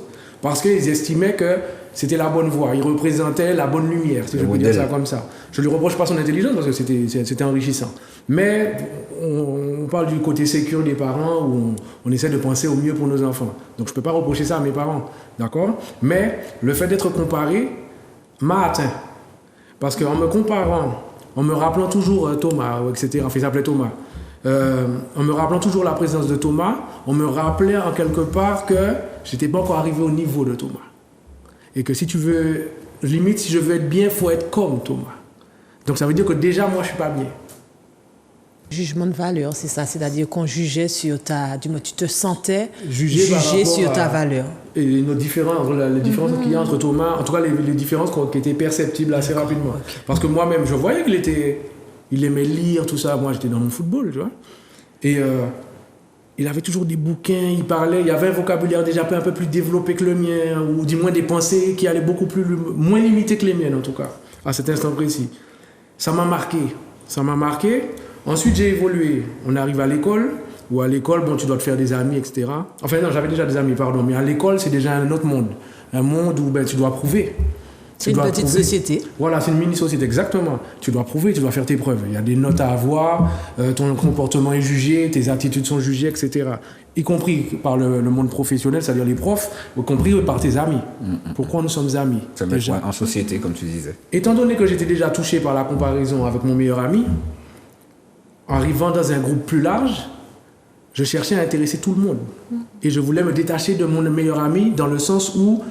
parce qu'ils estimaient que c'était la bonne voie, il représentait la bonne lumière, si je peux dire ça comme ça. Je ne lui reproche pas son intelligence parce que c'était enrichissant. Mais on parle du côté sécure des parents où on essaie de penser au mieux pour nos enfants. Donc je ne peux pas reprocher ça à mes parents, d'accord? Mais le fait d'être comparé m'a atteint. Parce qu'en me comparant, en me rappelant toujours Thomas, etc., enfin il s'appelait Thomas, en me rappelant toujours la présence de Thomas, on me rappelait en quelque part que je n'étais pas encore arrivé au niveau de Thomas. Et que si tu veux, limite, si je veux être bien, il faut être comme Thomas. Donc ça veut dire que déjà, moi, je ne suis pas bien. Jugement de valeur, c'est ça. C'est-à-dire qu'on jugeait sur du moins, tu te sentais jugé sur ta valeur. Et nos différences, les différences qu'il y a entre Thomas, en tout cas les différences qui étaient perceptibles assez rapidement. Okay. Parce que moi-même, je voyais il aimait lire, tout ça. Moi, j'étais dans mon football, tu vois. Et il avait toujours des bouquins, il parlait, il y avait un vocabulaire déjà un peu plus développé que le mien, ou du moins des pensées qui allaient moins limitées que les miennes, en tout cas, à cet instant précis. Ça m'a marqué. Ensuite, j'ai évolué. On arrive à l'école, où à l'école, tu dois te faire des amis, etc. Enfin, non, j'avais déjà des amis, pardon, mais à l'école, c'est déjà un autre monde. Un monde où tu dois prouver. C'est une petite société. Voilà, c'est une mini-société, exactement. Tu dois prouver, tu dois faire tes preuves. Il y a des notes à avoir, ton comportement est jugé, tes attitudes sont jugées, etc. Y compris par le monde professionnel, c'est-à-dire les profs, y compris par tes amis. Pourquoi nous sommes amis? Déjà. En société, comme tu disais. Étant donné que j'étais déjà touché par la comparaison avec mon meilleur ami, arrivant dans un groupe plus large, je cherchais à intéresser tout le monde. Et je voulais me détacher de mon meilleur ami dans le sens où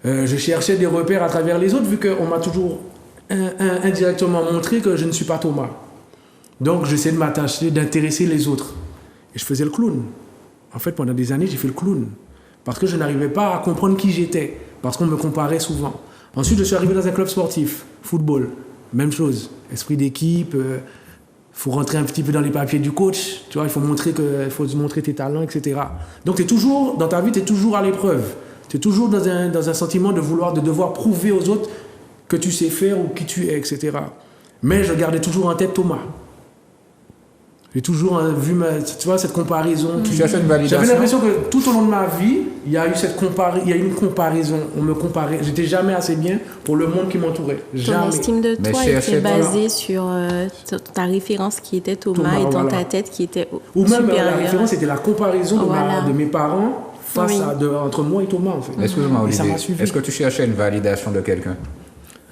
je cherchais des repères à travers les autres, vu qu'on m'a toujours indirectement montré que je ne suis pas Thomas. Donc j'essayais de m'attacher, d'intéresser les autres. Et je faisais le clown. En fait, pendant des années, j'ai fait le clown. Parce que je n'arrivais pas à comprendre qui j'étais. Parce qu'on me comparait souvent. Ensuite, je suis arrivé dans un club sportif, football. Même chose, esprit d'équipe. Faut rentrer un petit peu dans les papiers du coach. Tu vois, il faut montrer tes talents, etc. Donc dans ta vie, tu es toujours à l'épreuve. Tu es toujours dans un sentiment de devoir prouver aux autres que tu sais faire ou qui tu es, etc. Mais je gardais toujours en tête Thomas. J'ai toujours vu, tu vois, cette comparaison. Tu cherches une validation. J'avais l'impression que tout au long de ma vie, il y a eu une comparaison. On me comparait. J'étais jamais assez bien pour le monde qui m'entourait. Ton Jamais. estime de Mais toi cherchez était pas, basée sur ta référence qui était Thomas et dans voilà. ta tête qui était Ou même supérieure. la référence, c'était la comparaison Voilà. de mes parents face entre moi et Thomas, en fait. Excuse-moi, Et ça Olivier. m'a suivi. Est-ce que tu cherchais une validation de quelqu'un?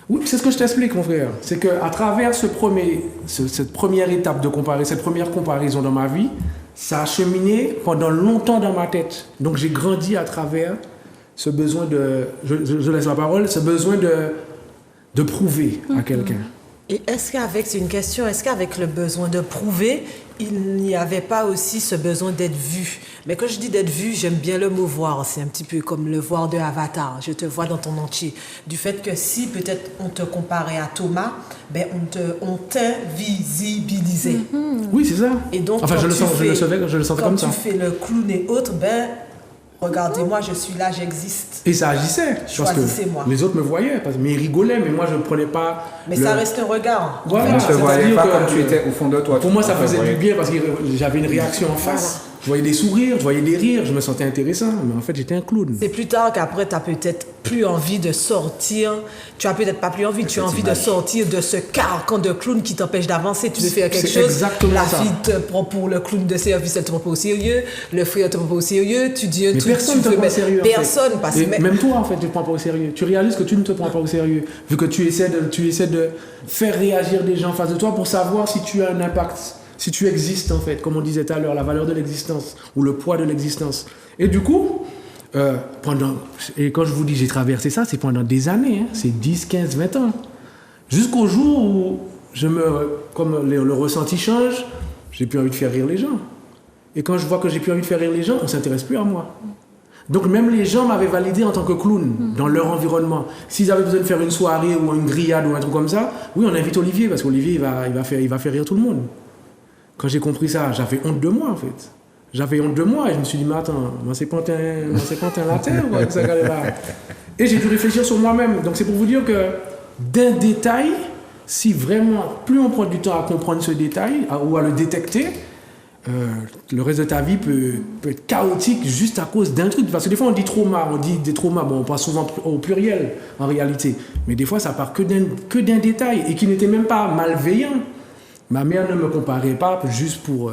Oui, c'est ce que je t'explique, mon frère. C'est qu'à travers cette première étape de comparaison, cette première comparaison dans ma vie, ça a cheminé pendant longtemps dans ma tête. Donc j'ai grandi à travers ce besoin de, je laisse la parole, ce besoin de prouver à quelqu'un. Et c'est une question, est-ce qu'avec le besoin de prouver, il n'y avait pas aussi ce besoin d'être vu? Mais quand je dis d'être vu, j'aime bien le mot voir. C'est un petit peu comme le voir de Avatar. Je te vois dans ton entier. Du fait que si peut-être on te comparait à Thomas, ben on t'invisibilisait. Oui, c'est ça. Et donc, Enfin, quand je le tu sentais quand comme tu ça. fais le clown et autres, ben regardez-moi, je suis là, j'existe. Et ça agissait. Parce que Choisissez-moi. les autres me voyaient, mais ils rigolaient, mais moi je ne prenais pas. Mais ça reste un regard. Voilà, On ne te voyait c'est-à-dire pas que- comme tu étais au fond de toi. Pour moi, ça faisait voyait. du bien parce que j'avais une réaction en face. Je voyais des sourires, je voyais des rires, je me sentais intéressant, mais en fait, j'étais un clown. C'est plus tard qu'après, tu n'as peut-être plus envie de sortir. Tu as peut-être pas plus envie, tu as envie de sortir de ce carcan de clown qui t'empêche d'avancer. Tu veux faire quelque C'est chose. exactement La ça. fille te prend pour le clown de service, elle te prend pas au sérieux. Le frère te prend pas au sérieux. Tu dis un Mais truc, personne tu ne te veux prend au mettre- sérieux. en fait. Personne, parce Et que. même toi, en fait, tu ne te prends pas au sérieux. Tu réalises que tu ne te prends pas au sérieux. Vu que tu essaies de faire réagir des gens en face de toi pour savoir si tu as un impact, si tu existes, en fait, comme on disait tout à l'heure, la valeur de l'existence ou le poids de l'existence. Et du coup, et quand je vous dis j'ai traversé ça, c'est pendant des années, hein, c'est 10, 15, 20 ans. Jusqu'au jour où comme le ressenti change, j'ai plus envie de faire rire les gens. Et quand je vois que j'ai plus envie de faire rire les gens, on ne s'intéresse plus à moi. Donc même les gens m'avaient validé en tant que clown dans leur environnement. S'ils avaient besoin de faire une soirée ou une grillade ou un truc comme ça, oui, on invite Olivier parce qu'Olivier il va faire rire tout le monde. Quand j'ai compris ça, j'avais honte de moi en fait. J'avais honte de moi et je me suis dit mais attends, moi c'est pas un latin ou quoi que ça là. Et j'ai dû réfléchir sur moi-même. Donc c'est pour vous dire que d'un détail, si vraiment plus on prend du temps à comprendre ce détail ou à le détecter, le reste de ta vie peut être chaotique juste à cause d'un truc. Parce que des fois, on dit trauma, on dit des traumas, bon, on passe souvent au pluriel en réalité. Mais des fois, ça part que d'un détail et qui n'était même pas malveillant. Ma mère ne me comparait pas juste pour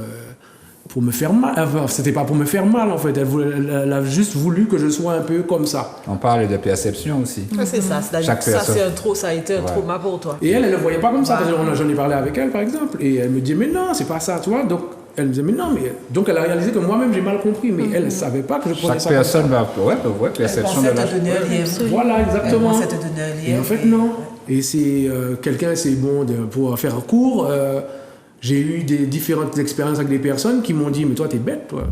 me faire mal. Enfin, c'était pas pour me faire mal, en fait. Elle a juste voulu que je sois un peu comme ça. On parle de perception aussi. C'est ça, Chaque ça, personne. ça a été un trauma pour toi. Et elle ne le voyait pas comme ça. Parce que j'en ai parlé avec elle, par exemple. Et elle me dit, mais non, c'est pas ça, tu vois. Donc, elle me disait, mais non, mais. Donc, elle a réalisé que moi-même, j'ai mal compris. Mais elle ne savait pas que je prenais Chaque ça comme ça. personne va. Ouais, perception de Elle la. pensait te donner un lien. Voilà, exactement. Elle pensait te donner un lien. Et en fait, non. Et c'est quelqu'un, c'est bon pour faire court. J'ai eu des différentes expériences avec des personnes qui m'ont dit, mais toi, t'es bête, toi.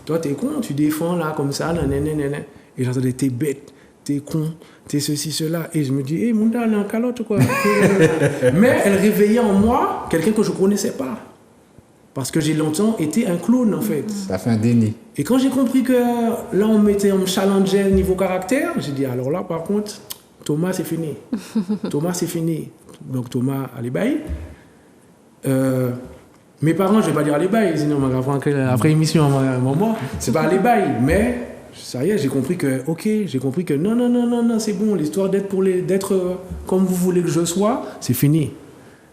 Toi, t'es con, tu défends là, comme ça, là, nanana. Et j'entendais, t'es bête, t'es con, t'es ceci, cela. Et je me dis, hé, mon gars, elle est en calotte, quoi. Mais elle réveillait en moi quelqu'un que je ne connaissais pas. Parce que j'ai longtemps été un clown, en fait. Ça fait un déni. Et quand j'ai compris que là, on me challengeait niveau caractère, j'ai dit, alors là, par contre, Thomas, c'est fini. Thomas, c'est fini. Donc, Thomas, allez, bye. Mes parents, je ne vais pas dire allez bye, sinon après émission, moi, c'est pas allez bye, mais ça y est, j'ai compris que non, c'est bon, l'histoire d'être comme vous voulez que je sois, c'est fini.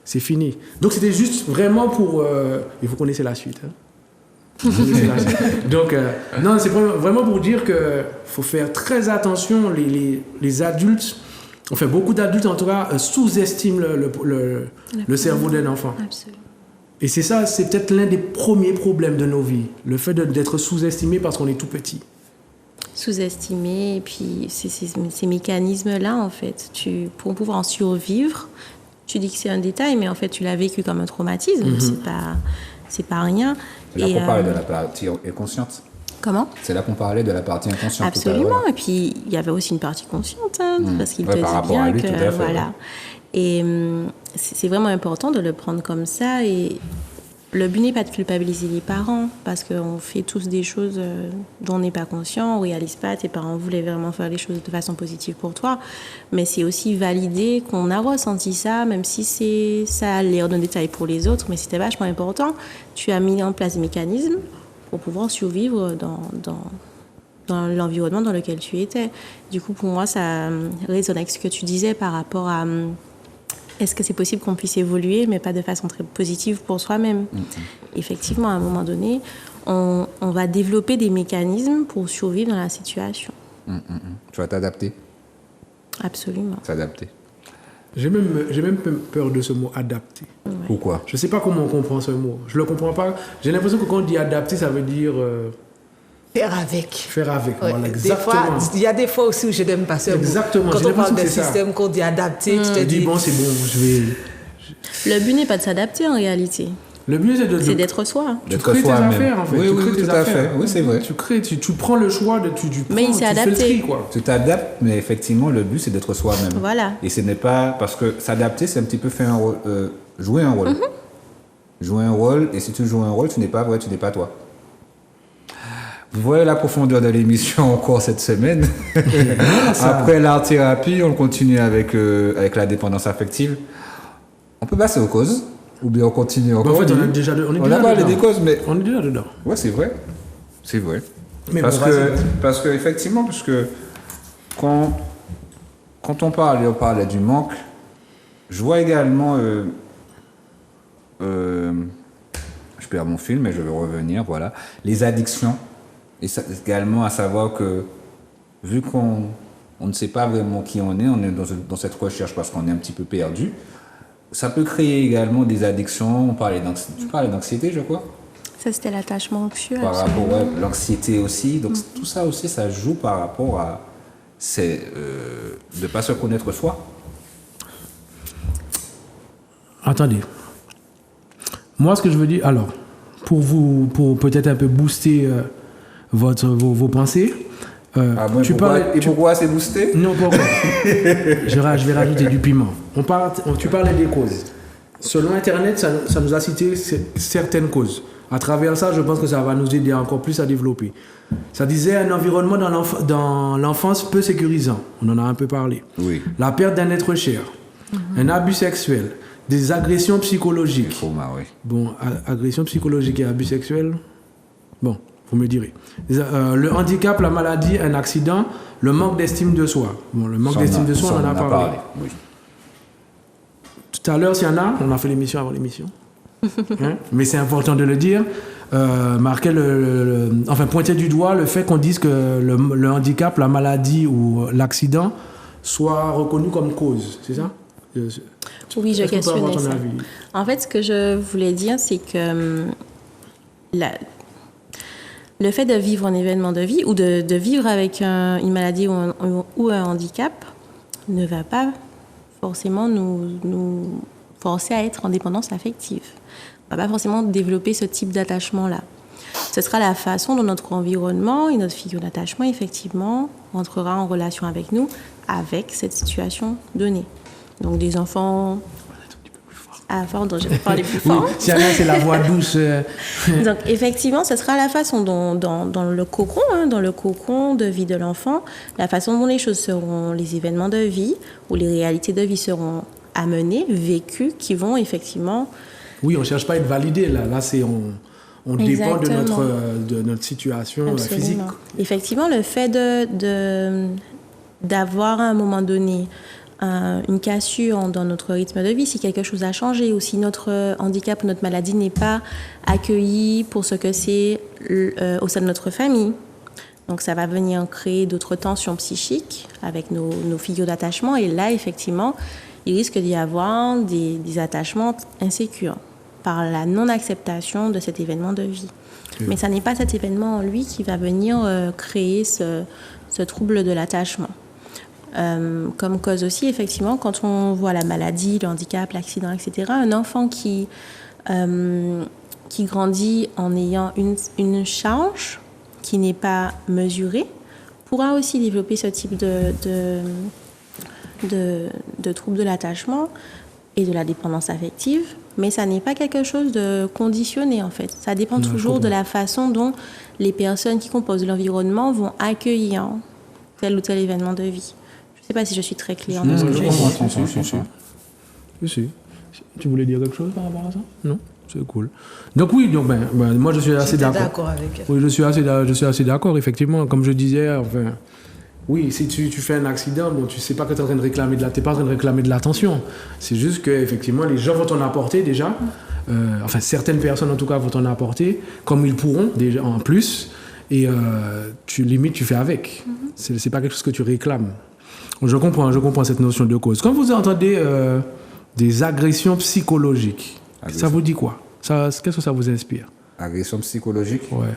C'est fini. Donc c'était juste vraiment pour. Et vous connaissez la suite. Hein. Vous connaissez la suite. Donc, non, c'est vraiment pour dire qu'il faut faire très attention, les adultes. Enfin, beaucoup d'adultes, en tout cas, sous-estiment le cerveau d'un enfant. Absolument. Et c'est ça, c'est peut-être l'un des premiers problèmes de nos vies. Le fait d'être sous-estimé parce qu'on est tout petit. Sous-estimé, et puis ces mécanismes-là, en fait, pour pouvoir en survivre, tu dis que c'est un détail, mais en fait, tu l'as vécu comme un traumatisme. C'est pas rien. C'est là qu'on parlait de la partie inconsciente. Comment? C'est là qu'on parlait de la partie inconsciente. Absolument. Tout à l'heure. Et puis, il y avait aussi une partie consciente, parce qu'il te par dit rapport bien à lui, que... tout à fait, voilà. Et c'est vraiment important de le prendre comme ça. Et le but n'est pas de culpabiliser les parents, parce qu'on fait tous des choses dont on n'est pas conscient, on ne réalise pas, tes parents voulaient vraiment faire les choses de façon positive pour toi, mais c'est aussi valider qu'on a ressenti ça, même si ça a l'air d'un détail pour les autres, mais c'était vachement important. Tu as mis en place des mécanismes pour pouvoir survivre dans l'environnement dans lequel tu étais. Du coup, pour moi, ça résonne avec ce que tu disais par rapport à... Est-ce que c'est possible qu'on puisse évoluer, mais pas de façon très positive pour soi-même? Effectivement, à un moment donné, on va développer des mécanismes pour survivre dans la situation. Tu vas t'adapter. Absolument. S'adapter. J'ai même peur de ce mot adapter. Ouais. Pourquoi? Je ne sais pas comment on comprend ce mot. Je ne le comprends pas. J'ai l'impression que quand on dit adapter, ça veut dire Faire avec. faire avec. Ouais. Voilà, Des exactement. fois, il y a des fois aussi où je n'aime pas ce mot. Exactement, Quand j'ai on parle l'impression d'un que c'est ça. système qu'on dit adapté, tu te Tu dis, dis... bon, c'est bon, je vais... Le but n'est pas de s'adapter en réalité, Le mieux, c'est d'être soi. Tu D'être crées tes soi-même. affaires, en fait. Oui, Tu oui, crées tes tout à affaires. fait. Oui, c'est vrai. Tu prends le choix de... Tu Mais il prends, s'est tu fais le adapté. tri, quoi. Tu t'adaptes, mais effectivement, le but, c'est d'être soi-même. Voilà. Et ce n'est pas... Parce que s'adapter, c'est un petit peu faire un rôle, jouer un rôle. Jouer un rôle, et si tu joues un rôle, tu n'es pas vrai, tu n'es pas toi. Vous voyez la profondeur de l'émission encore cette semaine. Après l'art-thérapie, on continue avec la dépendance affective. On peut passer aux causes, ou bien on continue encore. En fait, on a déjà parlé des causes, mais... On est déjà dedans. Ouais, c'est vrai. C'est vrai. Mais parce, bon, que, vas-y. parce que, effectivement, parce que quand on parlait du manque, je vois également... je perds mon fil, mais je vais revenir, voilà. Les addictions. Et ça, également à savoir que, vu qu'on ne sait pas vraiment qui on est dans cette recherche parce qu'on est un petit peu perdu, ça peut créer également des addictions. Tu parlais d'anxiété, je crois? Ça, c'était l'attachement anxieux. Par absolument. rapport à l'anxiété aussi. Donc tout ça aussi, ça joue par rapport à de ne pas se connaître soi. Attendez. Moi, ce que je veux dire... Alors, pour peut-être un peu booster vos pensées... pourquoi c'est boosté? Non, pas encore. Je vais rajouter du piment. Tu parlais des causes. Selon Internet, ça nous a cité certaines causes. À travers ça, je pense que ça va nous aider encore plus à développer. Ça disait un environnement dans l'enfance peu sécurisant. On en a un peu parlé. Oui. La perte d'un être cher. Un abus sexuel. Des agressions psychologiques. Oui. Bon, agression psychologique et abus sexuel. Bon, vous me direz. Le handicap, la maladie, un accident, le manque d'estime de soi. Bon, le manque d'estime de soi, on en a parlé. Oui. Tout à l'heure, s'il y en a, on a fait l'émission avant l'émission. Hein? Mais c'est important de le dire. Marquer pointer du doigt le fait qu'on dise que le handicap, la maladie ou l'accident soit reconnu comme cause. C'est ça? Oui, je Est-ce qu'on peut avoir questionnais ton ça. avis? En fait, ce que je voulais dire, c'est que le fait de vivre un événement de vie ou de vivre avec une maladie ou un handicap ne va pas forcément nous forcer à être en dépendance affective. On ne va pas forcément développer ce type d'attachement-là. Ce sera la façon dont notre environnement et notre figure d'attachement, effectivement, entrera en relation avec nous, avec cette situation donnée. Donc, des enfants... Ah, pardon, je vais parler plus fort. Oui, si y en a, c'est la voix douce. Donc, effectivement, ce sera la façon dont, dans le cocon de vie de l'enfant, la façon dont les choses seront, les événements de vie ou les réalités de vie seront amenées, vécues, qui vont effectivement... Oui, on ne cherche pas à être validé. Là, on dépend de notre situation Absolument. physique. Effectivement, le fait d'avoir à un moment donné une cassure dans notre rythme de vie, si quelque chose a changé ou si notre handicap ou notre maladie n'est pas accueilli pour ce que c'est au sein de notre famille. Donc ça va venir créer d'autres tensions psychiques avec nos figures d'attachement et là, effectivement, il risque d'y avoir des attachements insécures par la non-acceptation de cet événement de vie. Mais ça n'est pas cet événement en lui qui va venir créer ce trouble de l'attachement. Comme cause aussi, effectivement, quand on voit la maladie, le handicap, l'accident, etc., un enfant qui grandit en ayant une charge qui n'est pas mesurée pourra aussi développer ce type de trouble de l'attachement et de la dépendance affective mais ça n'est pas quelque chose de conditionné en fait. Ça dépend toujours de la façon dont les personnes qui composent l'environnement vont accueillir tel ou tel événement de vie. Je ne sais pas si je suis très claire dans ce que je dis. Si. Tu voulais dire quelque chose par rapport à ça? Non? C'est cool. Donc oui, moi je suis assez d'accord. Avec elle. Oui, je suis assez d'accord, effectivement. Comme je disais, enfin, oui, si tu fais un accident, bon, tu sais pas que tu es en train de réclamer t'es pas en train de réclamer de l'attention. C'est juste que effectivement, les gens vont t'en apporter déjà. Enfin, certaines personnes en tout cas vont t'en apporter, comme ils pourront déjà en plus. Et tu fais avec. C'est pas quelque chose que tu réclames. Je comprends cette notion de cause. Quand vous entendez des agressions psychologiques, ça vous dit quoi? Qu'est-ce que ça vous inspire? Agression psychologique? Ouais.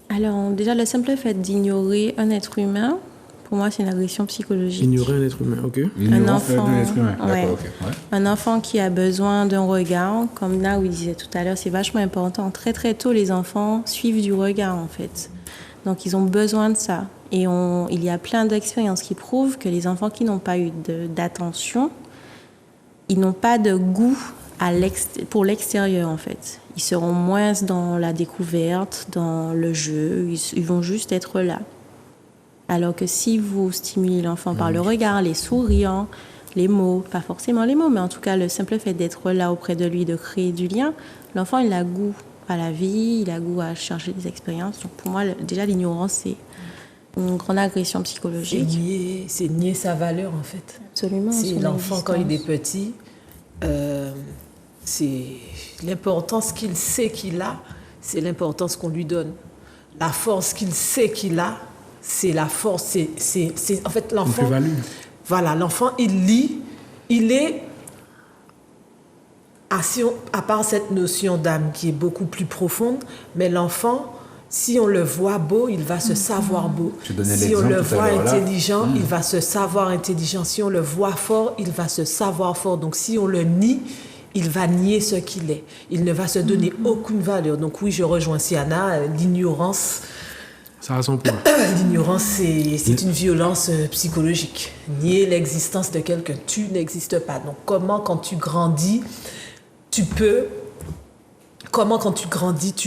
Alors, déjà, le simple fait d'ignorer un être humain, pour moi, c'est une agression psychologique. Ignorer un être humain, ok. Un enfant, un être humain. ouais. D'accord, ok. Ouais. Un enfant qui a besoin d'un regard, comme Naou disait tout à l'heure, c'est vachement important. Très, très tôt, les enfants suivent du regard, en fait. Donc, ils ont besoin de ça. Et il y a plein d'expériences qui prouvent que les enfants qui n'ont pas eu d'attention, ils n'ont pas de goût pour l'extérieur, en fait. Ils seront moins dans la découverte, dans le jeu. Ils vont juste être là. Alors que si vous stimulez l'enfant par le regard, les sourires, les mots, pas forcément les mots, mais en tout cas le simple fait d'être là auprès de lui, de créer du lien, l'enfant il a goût à la vie, il a goût à chercher des expériences. Donc pour moi, déjà l'ignorance, c'est une grande agression psychologique. C'est nier sa valeur, en fait. Absolument. C'est l'enfant, quand il est petit, c'est l'importance qu'il sait qu'il a, c'est l'importance qu'on lui donne. La force qu'il sait qu'il a, c'est la force. C'est en fait, l'enfant... Voilà, l'enfant, il lit, il est... À part cette notion d'âme qui est beaucoup plus profonde, mais l'enfant... Si on le voit beau, il va se savoir beau. Si on le voit intelligent, il va se savoir intelligent. Si on le voit fort, il va se savoir fort. Donc si on le nie, il va nier ce qu'il est. Il ne va se donner aucune valeur. Donc oui, je rejoins Siana, l'ignorance. Ça a son point. L'ignorance, c'est une violence psychologique. Nier l'existence de quelqu'un, tu n'existes pas. Donc comment, quand tu grandis, tu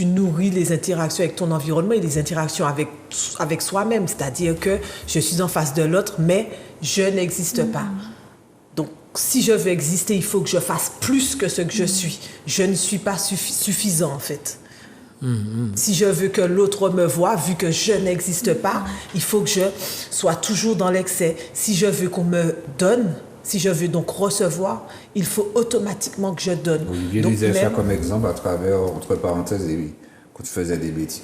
nourris les interactions avec ton environnement et les interactions avec soi-même. C'est-à-dire que je suis en face de l'autre, mais je n'existe pas. Donc, si je veux exister, il faut que je fasse plus que ce que je suis. Je ne suis pas suffisant, en fait. Si je veux que l'autre me voie, vu que je n'existe pas, il faut que je sois toujours dans l'excès. Si je veux qu'on me donne... Si je veux donc recevoir, il faut automatiquement que je donne. Olivier disait ça comme exemple à travers, entre parenthèses, quand tu faisais des bêtises.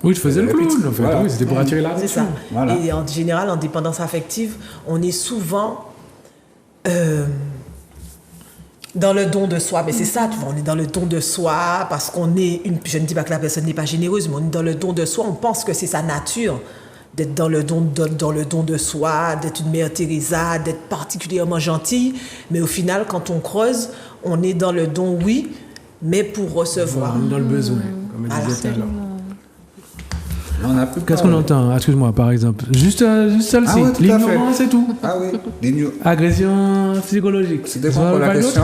Oui, je faisais le clown, en fait. Voilà. Oui, c'était pour attirer l'attention. C'est ça. Voilà. Et en général, en dépendance affective, on est souvent dans le don de soi. Mais c'est ça, tu vois, on est dans le don de soi parce qu'on est je ne dis pas que la personne n'est pas généreuse, mais on est dans le don de soi. On pense que c'est sa nature d'être dans le don de soi, d'être une mère Teresa, d'être particulièrement gentille. Mais au final, quand on creuse, on est dans le don, oui, mais pour recevoir. Dans le besoin, comme elle disait tout à l'heure. Qu'est-ce qu'on entend? Excuse-moi, par exemple. Juste celle-ci. Ah ouais, l'ignorance et tout. Ah oui, agression psychologique. C'était quoi la question?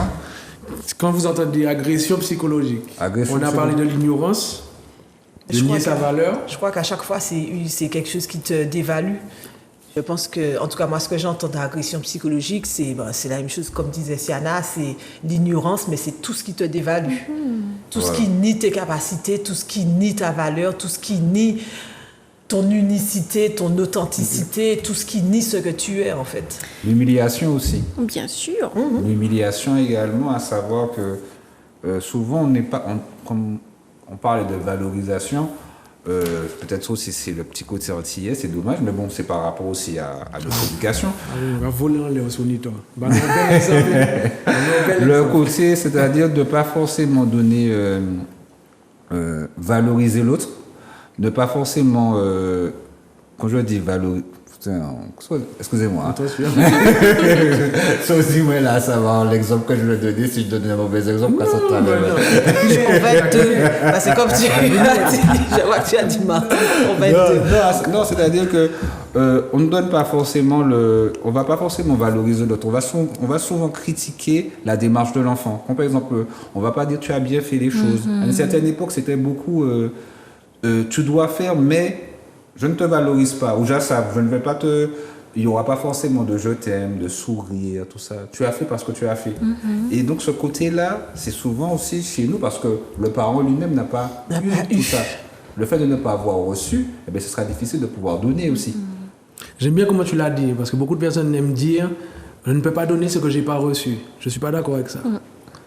Quand vous entendez agression psychologique, on a parlé de l'ignorance. De nier sa valeur. Je crois qu'à chaque fois, c'est quelque chose qui te dévalue. Je pense que, en tout cas, moi, ce que j'entends d'agression psychologique, c'est la même chose, comme disait Siana, c'est l'ignorance, mais c'est tout ce qui te dévalue. Tout ce qui nie tes capacités, tout ce qui nie ta valeur, tout ce qui nie ton unicité, ton authenticité, tout ce qui nie ce que tu es, en fait. L'humiliation aussi. Bien sûr. L'humiliation également, à savoir que souvent, on n'est pas... comme on parle de valorisation, peut-être aussi c'est le petit côté antillais, c'est dommage, mais bon, c'est par rapport aussi à notre éducation. On va voler en l'air, Sonito. Le côté, c'est-à-dire de ne pas forcément donner, valoriser l'autre, ne pas forcément, quand je dis valoriser, Putain, excusez-moi. Attention. Ça aussi, ouais, là, ça va. L'exemple que je vais donner, si je donne un mauvais exemple, ça sera On va être deux. Bah, c'est comme tu as dit. Je vois que tu as dit Martin. On va être deux. Non, c'est-à-dire que on ne donne pas forcément on va pas forcément valoriser l'autre. On va souvent critiquer la démarche de l'enfant. Comme par exemple, on va pas dire tu as bien fait les choses. À une certaine époque, c'était beaucoup tu dois faire, mais je ne te valorise pas. Ou je ne vais pas te. Il n'y aura pas forcément de je t'aime, de sourire, tout ça. Tu as fait parce que tu as fait. Et donc ce côté-là, c'est souvent aussi chez nous parce que le parent lui-même n'a pas eu tout ça. Le fait de ne pas avoir reçu, eh bien, ce sera difficile de pouvoir donner aussi. J'aime bien comment tu l'as dit, parce que beaucoup de personnes aiment dire je ne peux pas donner ce que je n'ai pas reçu. Je ne suis pas d'accord avec ça.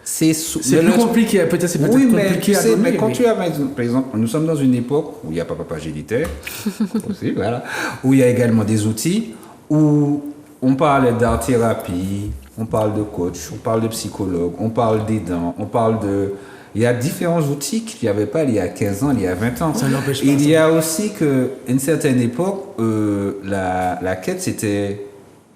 C'est plus compliqué, peut-être c'est peut-être compliqué à donner. Mais quand tu as, par exemple, nous sommes dans une époque où il y a papa géniteur, aussi, voilà, où il y a également des outils, où on parle d'art-thérapie, on parle de coach, on parle de psychologue, on parle d'aidant, on parle de... Il y a différents outils qu'il n'y avait pas il y a 15 ans, il y a 20 ans. Ça n'empêche pas. Il y a aussi qu'à une certaine époque, la quête, c'était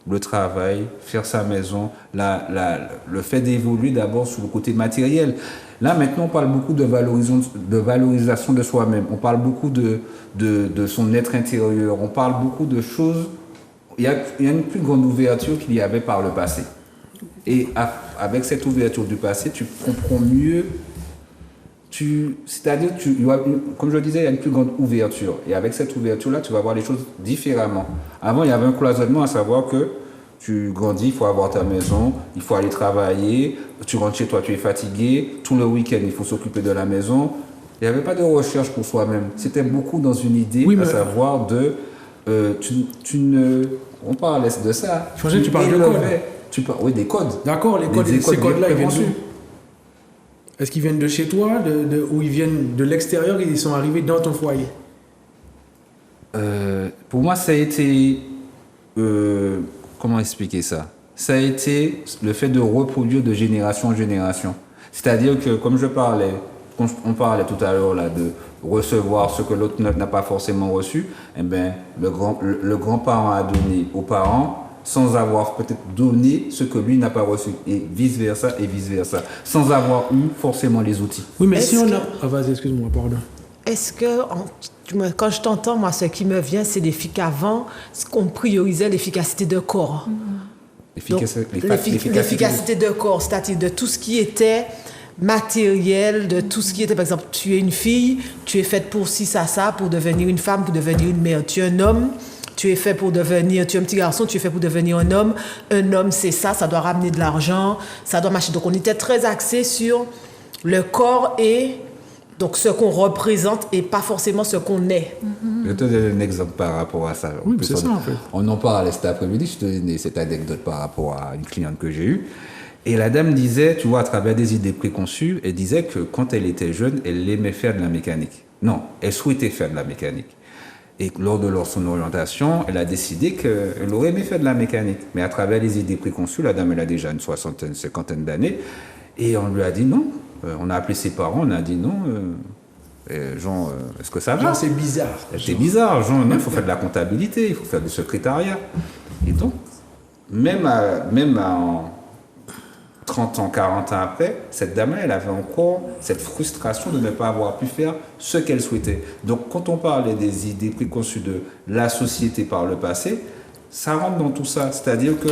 le travail, faire sa maison, le fait d'évoluer d'abord sur le côté matériel. Là, maintenant, on parle beaucoup de valorisation de soi-même. On parle beaucoup de son être intérieur. On parle beaucoup de choses. Il y a une plus grande ouverture qu'il y avait par le passé. Et avec cette ouverture du passé, tu comprends mieux. C'est-à-dire, comme je le disais, il y a une plus grande ouverture. Et avec cette ouverture-là, tu vas voir les choses différemment. Avant, il y avait un cloisonnement, à savoir que tu grandis, il faut avoir ta maison, il faut aller travailler, tu rentres chez toi, tu es fatigué, tout le week-end, il faut s'occuper de la maison. Il n'y avait pas de recherche pour soi-même. C'était beaucoup dans une idée, à savoir de... on parlait de ça. Je pensais que tu parles de code. Oui, des codes. D'accord, les codes, ces codes-là, ils viennent d'où? Est-ce qu'ils viennent de chez toi, ou ils viennent de l'extérieur et ils sont arrivés dans ton foyer? Pour moi, ça a été... comment expliquer ça? Ça a été le fait de reproduire de génération en génération. C'est-à-dire que, comme on parlait tout à l'heure là, de recevoir ce que l'autre n'a pas forcément reçu, eh ben, le grand-parent a donné aux parents sans avoir peut-être donné ce que lui n'a pas reçu, et vice-versa, sans avoir eu forcément les outils. Oui, mais si on a... Ah, vas-y, excuse-moi, pardon. Est-ce que, quand je t'entends, moi, ce qui me vient, c'est les filles qu'avant, qu'on priorisait l'efficacité de corps. L'efficacité de corps, c'est-à-dire de tout ce qui était matériel, de tout ce qui était, par exemple, tu es une fille, tu es faite pour ci, ça, pour devenir une femme, pour devenir une mère. Tu es un homme, tu es un petit garçon, tu es fait pour devenir un homme. Un homme, c'est ça doit ramener de l'argent, ça doit marcher. Donc, on était très axé sur le corps et donc ce qu'on représente et pas forcément ce qu'on est. Je te donne un exemple par rapport à ça. Oui, c'est ça, en fait. On en parlait cet après-midi, je te donnais cette anecdote par rapport à une cliente que j'ai eue. Et la dame disait, tu vois, à travers des idées préconçues, elle disait que quand elle était jeune, elle aimait faire de la mécanique. Non, elle souhaitait faire de la mécanique. Et lors de son orientation, elle a décidé qu'elle aurait aimé faire de la mécanique. Mais à travers les idées préconçues, la dame, elle a déjà une cinquantaine d'années. Et on lui a dit non. On a appelé ses parents, on a dit non. Jean, est-ce que ça va? Genre, c'est bizarre. C'est bizarre, Jean. Il faut faire de la comptabilité, il faut faire du secrétariat. Et donc, même en 30 ans, 40 ans après, cette dame-là, elle avait encore cette frustration de ne pas avoir pu faire ce qu'elle souhaitait. Donc, quand on parlait des idées préconçues de la société par le passé, ça rentre dans tout ça. C'est-à-dire que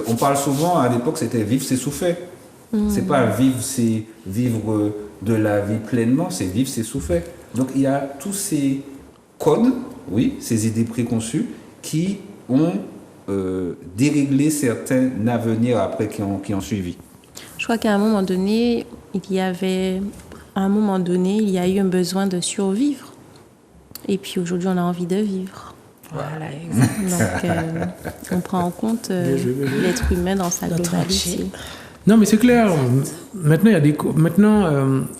on parle souvent, à l'époque, c'était vivre, c'est souffrir. C'est pas vivre, c'est vivre de la vie pleinement, c'est vivre, c'est souffrir. Donc, il y a tous ces codes, oui, ces idées préconçues qui ont déréglé certains avenirs après qui ont suivi. Je crois qu'à un moment donné, il y a eu un besoin de survivre. Et puis aujourd'hui, on a envie de vivre. Voilà, exactement. Donc, on prend en compte l'être humain dans sa globalité. Non, mais c'est clair. Maintenant,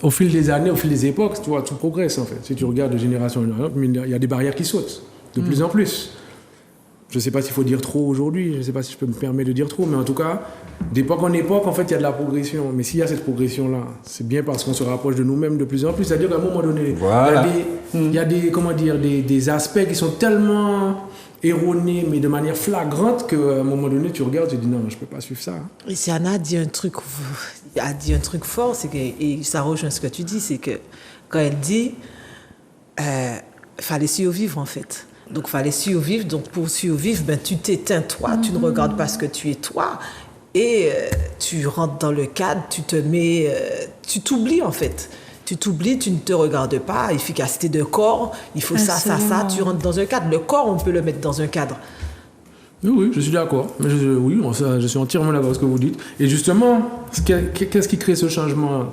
au fil des années, au fil des époques, tu vois, tout progresse en fait. Si tu regardes de génération en génération, il y a des barrières qui sautent de plus en plus. Je ne sais pas s'il faut dire trop aujourd'hui, je ne sais pas si je peux me permettre de dire trop, mais en tout cas, d'époque en époque, en fait, il y a de la progression. Mais s'il y a cette progression-là, c'est bien parce qu'on se rapproche de nous-mêmes de plus en plus. C'est-à-dire qu'à un moment donné, il y a des aspects qui sont tellement erronée, mais de manière flagrante, qu'à un moment donné, tu regardes et tu dis non, je ne peux pas suivre ça. Et Siana a dit un truc fort, c'est que, et ça rejoint ce que tu dis, c'est que quand elle dit fallait survivre en fait. Donc fallait survivre, donc pour survivre, ben, tu t'éteins toi, tu ne regardes pas ce que tu es toi, et tu rentres dans le cadre, tu te mets, tu t'oublies en fait. Tu t'oublies, tu ne te regardes pas, efficacité de corps, il faut ça, tu rentres dans un cadre. Le corps, on peut le mettre dans un cadre. Oui, je suis d'accord. Je suis entièrement d'accord avec ce que vous dites. Et justement, qu'est-ce qui crée ce changement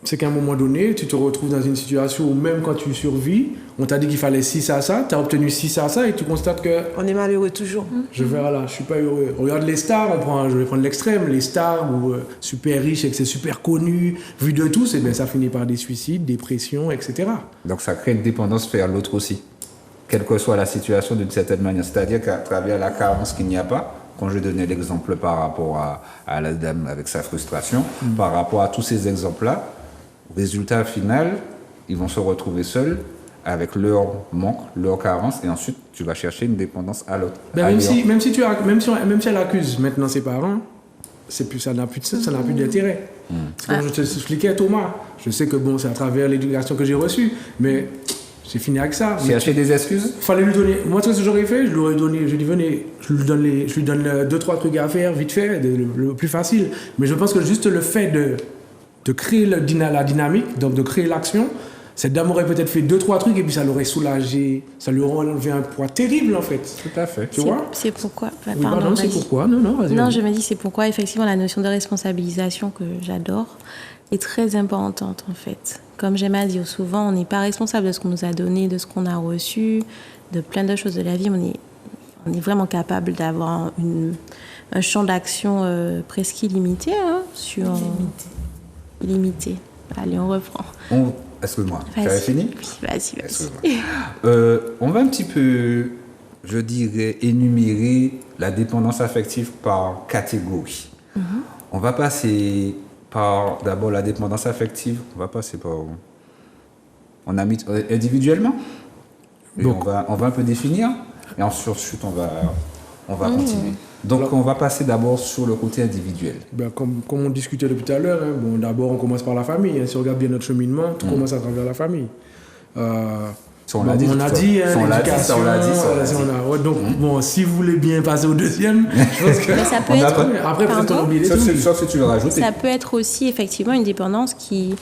c'est qu'à un moment donné, tu te retrouves dans une situation où même quand tu survis, on t'a dit qu'il fallait 6 à ça, tu as obtenu 6 à ça et tu constates que... On est malheureux toujours. Je suis pas heureux. Regarde les stars, je vais prendre l'extrême, les stars super riches et que c'est super connu, vu de tous, et bien ça finit par des suicides, dépression, etc. Donc ça crée une dépendance vers l'autre aussi, quelle que soit la situation d'une certaine manière. C'est-à-dire qu'à travers la carence qu'il n'y a pas, quand je donnais l'exemple par rapport à la dame avec sa frustration, par rapport à tous ces exemples-là, résultat final, ils vont se retrouver seuls avec leur manque, leur carence, et ensuite tu vas chercher une dépendance à l'autre. Même si elle accuse maintenant ses parents, ça n'a plus d'intérêt. Comme je te expliquais, Thomas, je sais que c'est à travers l'éducation que j'ai reçue, mais j'ai fini avec ça. Chercher des excuses. Fallait lui donner. Moi, ce que j'aurais fait, je lui aurais donné. Je lui dis venez, je lui donne 2-3 trucs à faire vite fait, le plus facile. Mais je pense que juste le fait de créer la dynamique, donc de créer l'action, cette dame aurait peut-être fait 2-3 trucs et puis ça l'aurait soulagé, ça lui aurait enlevé un poids terrible en fait. Tout à fait. Tu vois ? C'est pourquoi. Pardon, c'est pourquoi. Non, vas-y. Non, je me dis c'est pourquoi effectivement la notion de responsabilisation que j'adore est très importante en fait. Comme j'aime à dire souvent, on n'est pas responsable de ce qu'on nous a donné, de ce qu'on a reçu, de plein de choses de la vie. On est vraiment capable d'avoir un champ d'action presque illimité. Illimité. Allez, on reprend. Excuse-moi, tu avais fini ? Oui, vas-y. On va un petit peu, je dirais, énumérer la dépendance affective par catégorie. On va passer par d'abord la dépendance affective. On a mis individuellement. Et on va un peu définir. Et ensuite, on va continuer. Donc, on va passer d'abord sur le côté individuel. Comme on discutait depuis tout à l'heure, d'abord, on commence par la famille. Si on regarde bien notre cheminement, tout commence à travers la famille. On l'a dit. Si vous voulez bien passer au deuxième, je pense que... Mais ça peut être... Après, peut-être on oublie les trucs. Sauf si tu veux rajouter. Ça peut être aussi, effectivement, une dépendance qui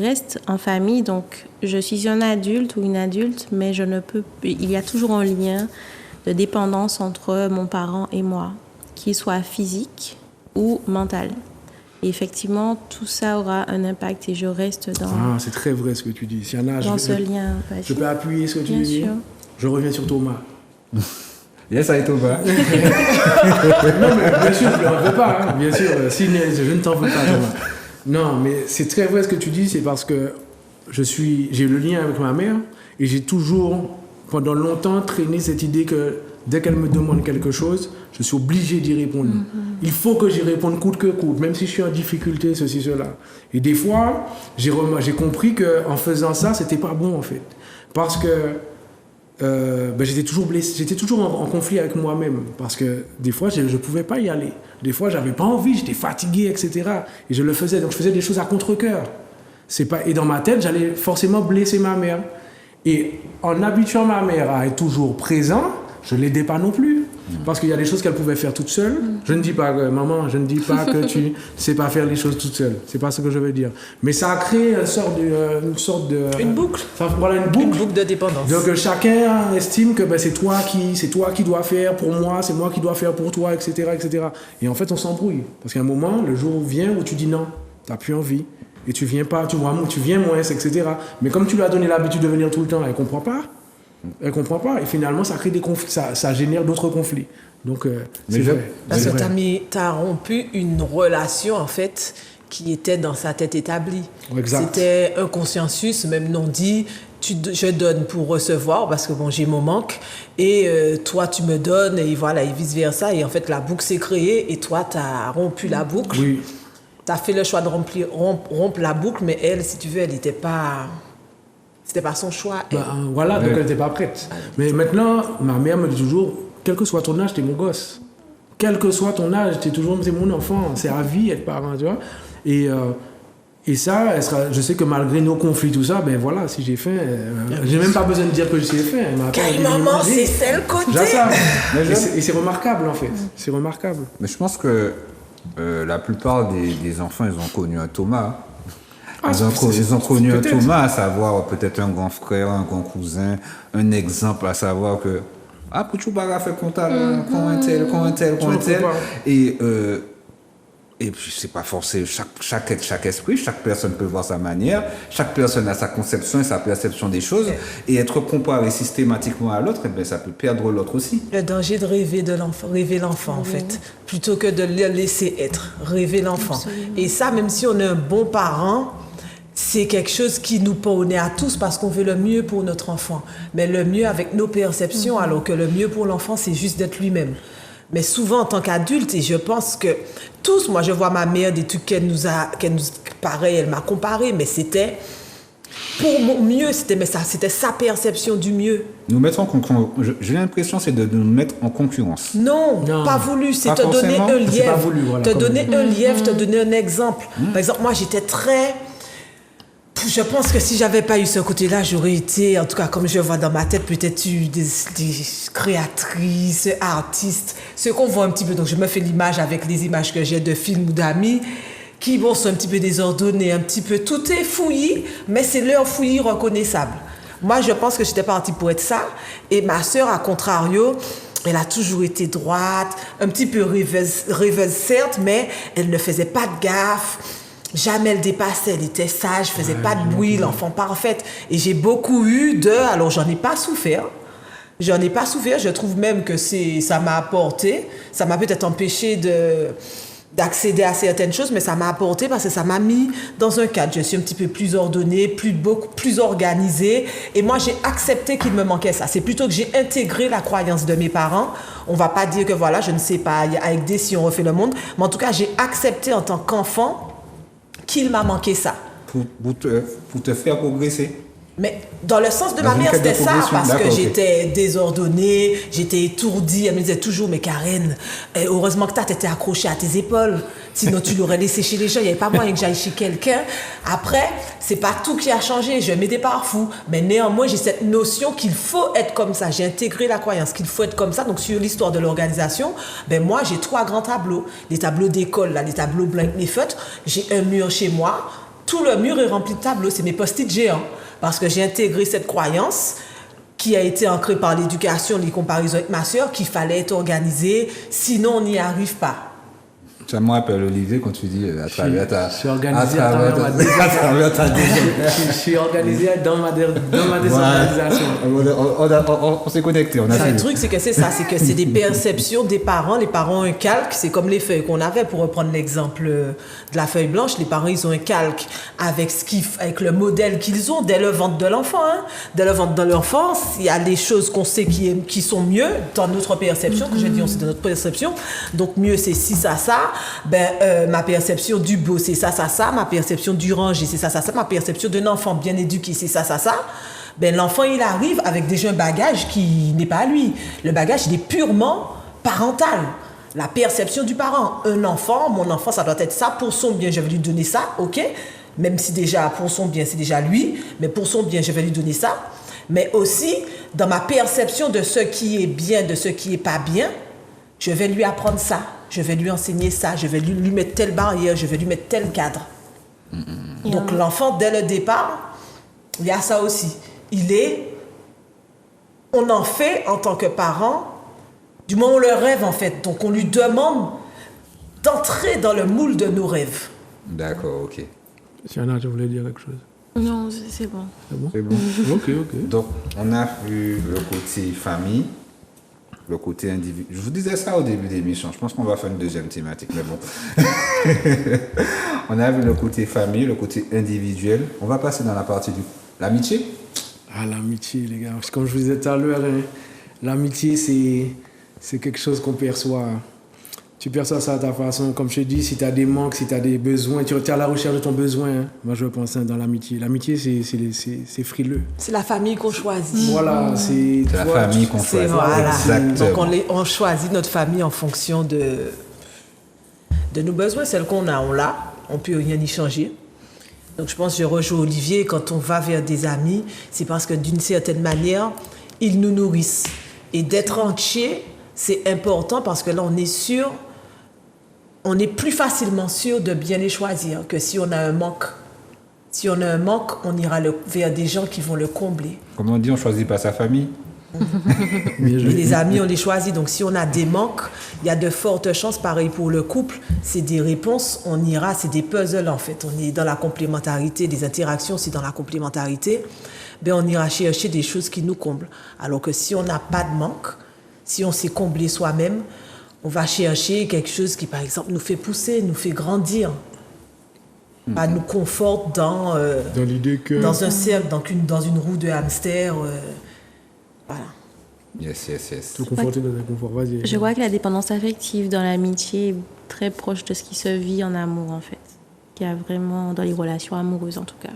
reste en famille. Donc, je suis un adulte ou une adulte, mais il y a toujours un lien de dépendance entre mon parent et moi, qu'il soit physique ou mental. Et effectivement, tout ça aura un impact et je reste dans... Ah, c'est très vrai ce que tu dis. Dans ce lien. Je peux appuyer ce que tu dis. Bien sûr. Je reviens sur Thomas. Yes, ça est Thomas. Non, mais bien sûr, je ne l'en veux pas. Bien sûr, je ne t'en veux pas, Thomas. Non, mais c'est très vrai ce que tu dis, c'est parce que j'ai le lien avec ma mère et j'ai toujours, pendant longtemps, traîné cette idée que dès qu'elle me demande quelque chose, je suis obligé d'y répondre. Il faut que j'y réponde coûte que coûte, même si je suis en difficulté, ceci, cela. Et des fois, j'ai compris qu'en faisant ça, c'était pas bon en fait. Parce que j'étais toujours blessé, j'étais toujours en conflit avec moi-même. Parce que des fois, je ne pouvais pas y aller. Des fois, j'avais pas envie, j'étais fatigué, etc. Et je le faisais, donc je faisais des choses à contre-cœur. Et dans ma tête, j'allais forcément blesser ma mère. Et en habituant ma mère à être toujours présente, je ne l'aidais pas non plus. Parce qu'il y a des choses qu'elle pouvait faire toute seule. Je ne dis pas, maman, je ne dis pas que tu ne sais pas faire les choses toute seule. Ce n'est pas ce que je veux dire. Mais ça a créé une sorte de... Une boucle. Voilà, une boucle. Une boucle de dépendance. Donc chacun estime que c'est toi qui dois faire pour moi, c'est moi qui dois faire pour toi, etc., etc. Et en fait, on s'embrouille. Parce qu'à un moment, le jour vient où tu dis non, tu n'as plus envie. Et tu viens pas, tu viens moins, etc. Mais comme tu lui as donné l'habitude de venir tout le temps, elle ne comprend pas. Elle ne comprend pas. Et finalement, ça crée des conflits, ça génère d'autres conflits. Donc, c'est vrai. Parce que tu as rompu une relation, en fait, qui était dans sa tête établie. Exact. C'était un consensus, même non dit. Je donne pour recevoir, parce que j'ai mon manque. Et toi, tu me donnes, et voilà, et vice-versa. Et en fait, la boucle s'est créée, et toi, tu as rompu la boucle. Oui. Tu as fait le choix de rompre la boucle, mais elle, si tu veux, elle n'était pas C'était pas son choix. Elle. Voilà, donc elle n'était pas prête. Mais maintenant, ma mère me dit toujours, quel que soit ton âge, t'es mon gosse. Quel que soit ton âge, t'es mon enfant. C'est à vie être parent, tu vois. Et ça, je sais que malgré nos conflits, tout ça, ben voilà, si j'ai faim, j'ai même pas besoin de dire que j'ai faim. Quelle maman, c'est celle côté. Et c'est remarquable, en fait. C'est remarquable. Mais je pense que la plupart des enfants, ils ont connu un Thomas. Ils ont connu un Thomas, à savoir peut-être un grand frère, un grand cousin, un exemple, à savoir que Pouchoubaga fait contact, con un tel. Et puis c'est pas forcément chaque esprit, chaque personne peut voir sa manière, chaque personne a sa conception et sa perception des choses, et être comparé systématiquement à l'autre, ça peut perdre l'autre aussi. Le danger de rêver l'enfant en fait, plutôt que de le laisser être, rêver l'enfant. Absolument. Et ça, même si on est un bon parent, c'est quelque chose qui nous pend au nez à tous parce qu'on veut le mieux pour notre enfant, mais le mieux avec nos perceptions, alors que le mieux pour l'enfant, c'est juste d'être lui-même. Mais souvent, en tant qu'adulte, et je pense que tous, moi, je vois ma mère, des trucs qu'elle nous pareil, elle m'a comparé, mais c'était pour mon mieux, c'était sa perception du mieux. Nous mettre en concurrence, j'ai l'impression, c'est de nous mettre en concurrence. Non, pas voulu, c'est te donner un lièvre. Te donner un lièvre, te donner un exemple. Par exemple, moi, j'étais très... Je pense que si j'avais pas eu ce côté-là, j'aurais été, en tout cas, comme je vois dans ma tête, peut-être des créatrices, artistes, ce qu'on voit un petit peu. Donc, je me fais l'image avec les images que j'ai de films ou d'amis qui, sont un petit peu désordonnés, un petit peu, tout est fouillis, mais c'est leur fouillis reconnaissable. Moi, je pense que j'étais partie pour être ça. Et ma sœur, à contrario, elle a toujours été droite, un petit peu rêveuse certes, mais elle ne faisait pas de gaffe. Jamais elle dépassait, elle était sage, faisait pas de bruit, l'enfant parfaite. Et j'ai beaucoup eu alors j'en ai pas souffert. Je trouve même que ça m'a apporté, ça m'a peut-être empêché d'accéder à certaines choses, mais ça m'a apporté parce que ça m'a mis dans un cadre. Je suis un petit peu plus ordonnée, beaucoup plus organisée. Et moi, j'ai accepté qu'il me manquait ça. C'est plutôt que j'ai intégré la croyance de mes parents. On va pas dire que voilà, je ne sais pas, avec des si on refait le monde. Mais en tout cas, j'ai accepté en tant qu'enfant qu'il m'a manqué ça. Pour te faire progresser. Mais dans le sens de ma mère, c'était ça, parce que j'étais désordonnée, j'étais étourdie. Elle me disait toujours, mais Karen, heureusement que t'étais accrochée à tes épaules. Sinon, tu l'aurais laissé chez les gens. Il n'y avait pas moyen que j'aille chez quelqu'un. Après, c'est pas tout qui a changé. Je mets des parfous. Mais néanmoins, j'ai cette notion qu'il faut être comme ça. J'ai intégré la croyance qu'il faut être comme ça. Donc, sur l'histoire de l'organisation, moi, j'ai 3 grands tableaux. Les tableaux d'école, là, les tableaux blancs avec les feutres. J'ai un mur chez moi. Tout le mur est rempli de tableaux. C'est mes post-it géants. Parce que j'ai intégré cette croyance qui a été ancrée par l'éducation, les comparaisons avec ma sœur, qu'il fallait être organisé, sinon on n'y arrive pas. Ça me rappelle, Olivier, quand tu dis à travers ta... Je suis organisé à travers ta Je suis organisé dans ma désorganisation. On s'est connecté, on a fait. Le truc, c'est que c'est ça, c'est que c'est des perceptions des parents. Les parents ont un calque, c'est comme les feuilles qu'on avait, pour reprendre l'exemple de la feuille blanche. Les parents, ils ont un calque avec le modèle qu'ils ont dès le ventre de l'enfant. Dès le ventre de l'enfance, il y a des choses qu'on sait qui sont mieux dans notre perception, que je dis, c'est dans notre perception. Donc mieux, c'est ci, ça. Ma perception du beau, c'est ça. Ma perception du rangé, c'est ça. Ma perception d'un enfant bien éduqué, c'est ça. L'enfant, il arrive avec déjà un bagage qui n'est pas à lui. Le bagage, il est purement parental. La perception du parent. Un enfant, mon enfant, ça doit être ça pour son bien. Je vais lui donner ça, ok? Même si déjà pour son bien, c'est déjà lui. Mais pour son bien, je vais lui donner ça. Mais aussi, dans ma perception de ce qui est bien, de ce qui n'est pas bien, je vais lui apprendre ça. Je vais lui enseigner ça, je vais lui mettre telle barrière, je vais lui mettre tel cadre. Donc l'enfant, dès le départ, il y a ça aussi. On en fait en tant que parent, du moment où on le rêve en fait. Donc on lui demande d'entrer dans le moule de nos rêves. D'accord, ok. Siana, tu voulais dire quelque chose? Non, c'est bon. C'est bon. Ok. Donc on a vu le côté famille. Le côté individuel. Je vous disais ça au début de l'émission. Je pense qu'on va faire une deuxième thématique, mais bon. On a vu le côté famille, le côté individuel. On va passer dans la partie de l'amitié. L'amitié, les gars. Comme je vous disais tout à l'heure, l'amitié, c'est quelque chose qu'on perçoit. Tu perçois ça à ta façon. Comme je te dis, si tu as des manques, si tu as des besoins, tu es à la recherche de ton besoin. Hein. Moi, je pense dans l'amitié. L'amitié, c'est frileux. C'est la famille qu'on choisit. Voilà, c'est la famille qu'on choisit. Voilà. Exactement. Donc on choisit notre famille en fonction de nos besoins. Celle qu'on a, on l'a. On ne peut rien y changer. Donc je pense que je rejoins Olivier, quand on va vers des amis, c'est parce que d'une certaine manière, ils nous nourrissent. Et d'être entier, c'est important parce que là, on est sûr, on est plus facilement sûr de bien les choisir que si on a un manque. Si on a un manque, on ira vers des gens qui vont le combler. Comme on dit, on ne choisit pas sa famille. Et les amis, on les choisit. Donc, si on a des manques, il y a de fortes chances, pareil pour le couple, c'est des réponses, on ira, c'est des puzzles en fait. On est dans la complémentarité, des interactions, c'est dans la complémentarité. Ben, on ira chercher des choses qui nous comblent. Alors que si on n'a pas de manque, si on s'est comblé soi-même, on va chercher quelque chose qui, par exemple, nous fait pousser, nous fait grandir. Pas nous conforte dans l'idée que... dans un cercle, dans une roue de hamster. Voilà. Yes. Te conforter dans un confort, vas-y. Je crois que la dépendance affective dans l'amitié est très proche de ce qui se vit en amour, en fait. Qu'il y a vraiment dans les relations amoureuses, en tout cas.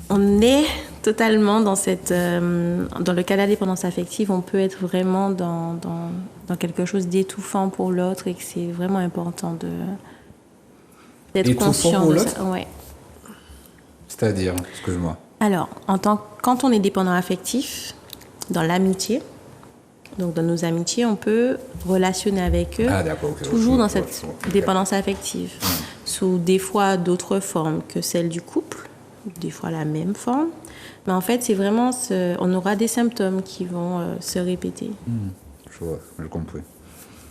On est totalement dans dans le cas de la dépendance affective, on peut être vraiment dans quelque chose d'étouffant pour l'autre et que c'est vraiment important d'être Étouffant conscient pour de l'autre ça. Ouais. C'est-à-dire, excuse-moi. Alors, quand on est dépendant affectif, dans l'amitié, donc dans nos amitiés, on peut relationner avec eux toujours dans cette dépendance affective, sous des fois d'autres formes que celles du couple, des fois la même forme. Mais en fait, c'est vraiment, on aura des symptômes qui vont se répéter. Je vois, je comprends.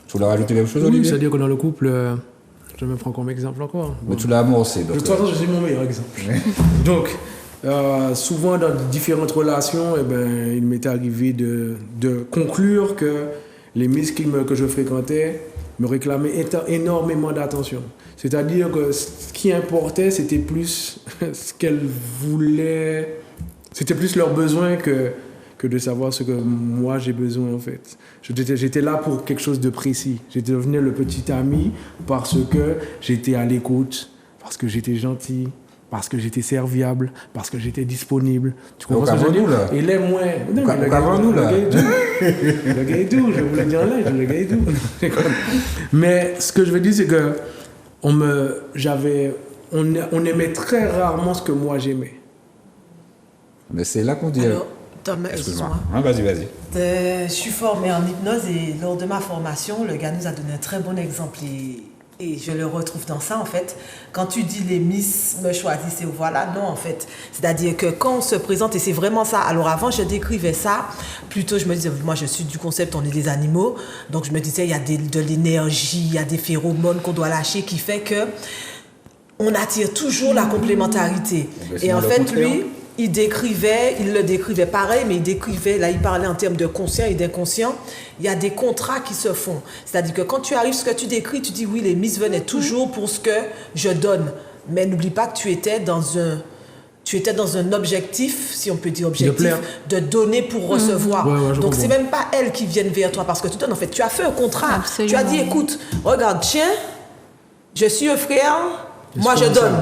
Tu voulais rajouter quelque chose, Oui, Olivier? c'est-à-dire que dans le couple, je me prends comme exemple encore. Mais tu l'as amorcé. De toute façon, je suis mon meilleur exemple. Donc, souvent dans différentes relations, il m'était arrivé de conclure que les miss que je fréquentais me réclamaient énormément d'attention. C'est-à-dire que ce qui importait, c'était plus ce qu'elles voulaient, c'était plus leurs besoins que de savoir ce que moi j'ai besoin en fait. J'étais là pour quelque chose de précis. J'étais devenu le petit ami parce que j'étais à l'écoute, parce que j'étais gentil, parce que j'étais serviable, parce que j'étais disponible. Tu comprends ce que je veux dire? Et les moins... Le gars est doux, je voulais dire là, le gars est doux. Mais ce que je veux dire, c'est que on aimait très rarement ce que moi j'aimais. Mais c'est là qu'on dit... Alors, Tom, excuse-moi. Vas-y. Je suis formée en hypnose et lors de ma formation, le gars nous a donné un très bon exemple et je le retrouve dans ça en fait. Quand tu dis les miss me choisissent, voilà, non en fait. C'est-à-dire que quand on se présente, et c'est vraiment ça. Alors avant, je décrivais ça, plutôt je me disais, moi je suis du concept, on est des animaux. Donc je me disais, il y a de l'énergie, il y a des phéromones qu'on doit lâcher qui fait que on attire toujours la complémentarité. Et en fait, lui... il le décrivait pareil, mais il décrivait, là il parlait en termes de conscient et d'inconscient, il y a des contrats qui se font. C'est-à-dire que quand tu arrives, ce que tu décris, tu dis oui, les miss venaient toujours pour ce que je donne. Mais n'oublie pas que tu étais dans un objectif, si on peut dire objectif, de donner pour recevoir. Ouais, donc c'est même pas elles qui viennent vers toi parce que tu donnes. En fait, tu as fait un contrat. Absolument. Tu as dit, écoute, regarde, tiens, je suis un frère, moi je donne.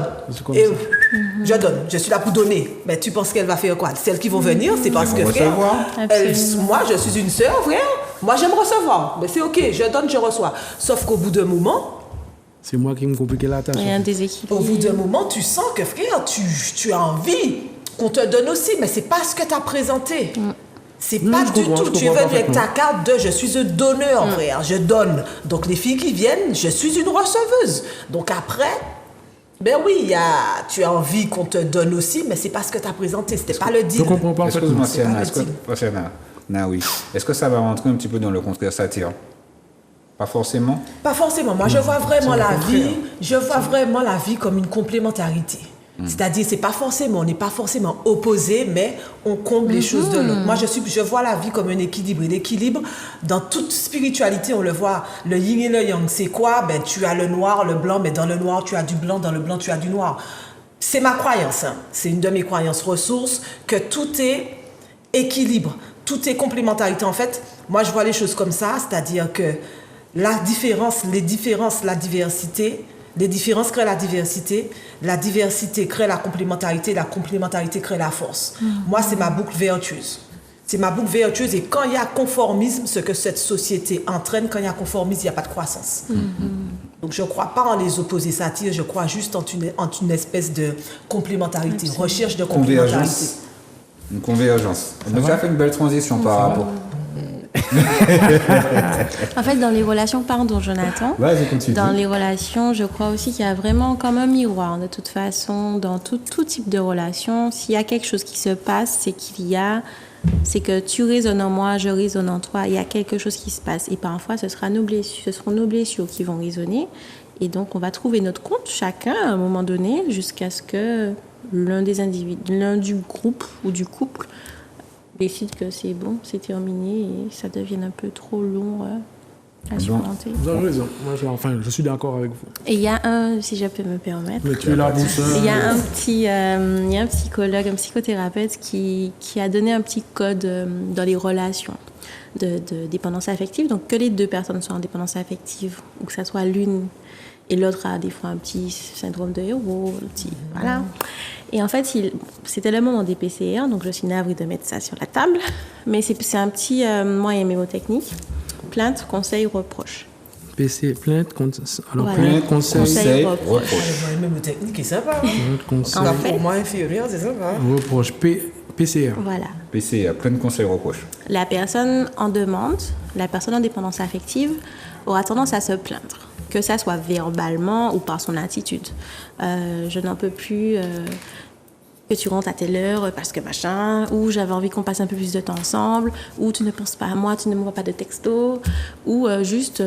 Et je donne, je suis là pour donner. Mais tu penses qu'elle va faire quoi? Celles qui vont venir, c'est parce que frère, moi je suis une sœur, frère, moi j'aime recevoir. Mais c'est ok, je donne, je reçois. Sauf qu'au bout d'un moment, c'est moi qui me compliquais la tâche. Il y a un déséquilibre. au bout d'un moment, tu sens que frère, tu as envie qu'on te donne aussi, mais c'est pas ce que tu as présenté. C'est pas du tout. Tu es venu avec ta carte de je suis un donneur, frère, je donne. Donc les filles qui viennent, je suis une receveuse. Donc après, ben oui, tu as envie qu'on te donne aussi, mais c'est pas ce que tu as présenté, c'était pas le deal. Je comprends pas. Excuse-moi, C'est pas Siana. Oui. Est-ce que ça va rentrer un petit peu dans le contraire satire? Pas forcément? Pas forcément. Moi, je vois vraiment la vie comme une complémentarité. C'est-à-dire, on n'est pas forcément opposés, mais on comble les choses de l'autre. Moi, je vois la vie comme un équilibre. Et l'équilibre, dans toute spiritualité, on le voit. Le yin et le yang, c'est quoi? Ben, tu as le noir, le blanc, mais dans le noir, tu as du blanc, dans le blanc, tu as du noir. C'est ma croyance. C'est une de mes croyances ressources, que tout est équilibre, tout est complémentarité. En fait, Moi, je vois les choses comme ça, c'est-à-dire que la différence crée la diversité crée la complémentarité crée la force. Moi, c'est ma boucle vertueuse. C'est ma boucle vertueuse et quand il y a conformisme, ce que cette société entraîne, quand il y a conformisme, il n'y a pas de croissance. Donc je ne crois pas en les opposés satires, je crois juste en une espèce de complémentarité, recherche de complémentarité. Une convergence. On a déjà fait une belle transition par rapport. En fait, dans les relations, pardon Jonathan, Vas-y, continue. dans les relations, je crois aussi qu'il y a vraiment comme un miroir. De toute façon, dans tout type de relation, s'il y a quelque chose qui se passe, c'est que tu résonnes en moi, je résonne en toi, il y a quelque chose qui se passe. Et parfois, ce seront nos blessures qui vont résonner. Et donc, on va trouver notre compte, chacun, à un moment donné, jusqu'à ce que l'un du groupe ou du couple décide que c'est bon, c'est terminé et ça devienne un peu trop long à surmonter. Vous avez raison. Moi, je suis d'accord avec vous. Et il y a si je peux me permettre, Mais tu es la boussole. il y a un psychologue, un psychothérapeute qui a donné un petit code dans les relations de dépendance affective. Donc, que les deux personnes soient en dépendance affective ou que ça soit l'une et l'autre a des fois un petit syndrome de héros, voilà. Et en fait, c'était le moment des PCR, donc je suis navrée de mettre ça sur la table. Mais c'est un petit moyen mémotechnique. Plainte, conseil, reproche. PC, plainte, alors Voilà. plainte, conseil, reproche. Le même technique est sympa. plainte, conseil, En fait, Pour moi, inférieur, c'est sympa. reproche, PCR. voilà. PC, plein de conseils reproches. La personne en demande, la personne en dépendance affective, aura tendance à se plaindre, que ça soit verbalement ou par son attitude. Je n'en peux plus que tu rentres à telle heure parce que machin, ou j'avais envie qu'on passe un peu plus de temps ensemble, ou tu ne penses pas à moi, tu ne m'envoies pas de texto, ou juste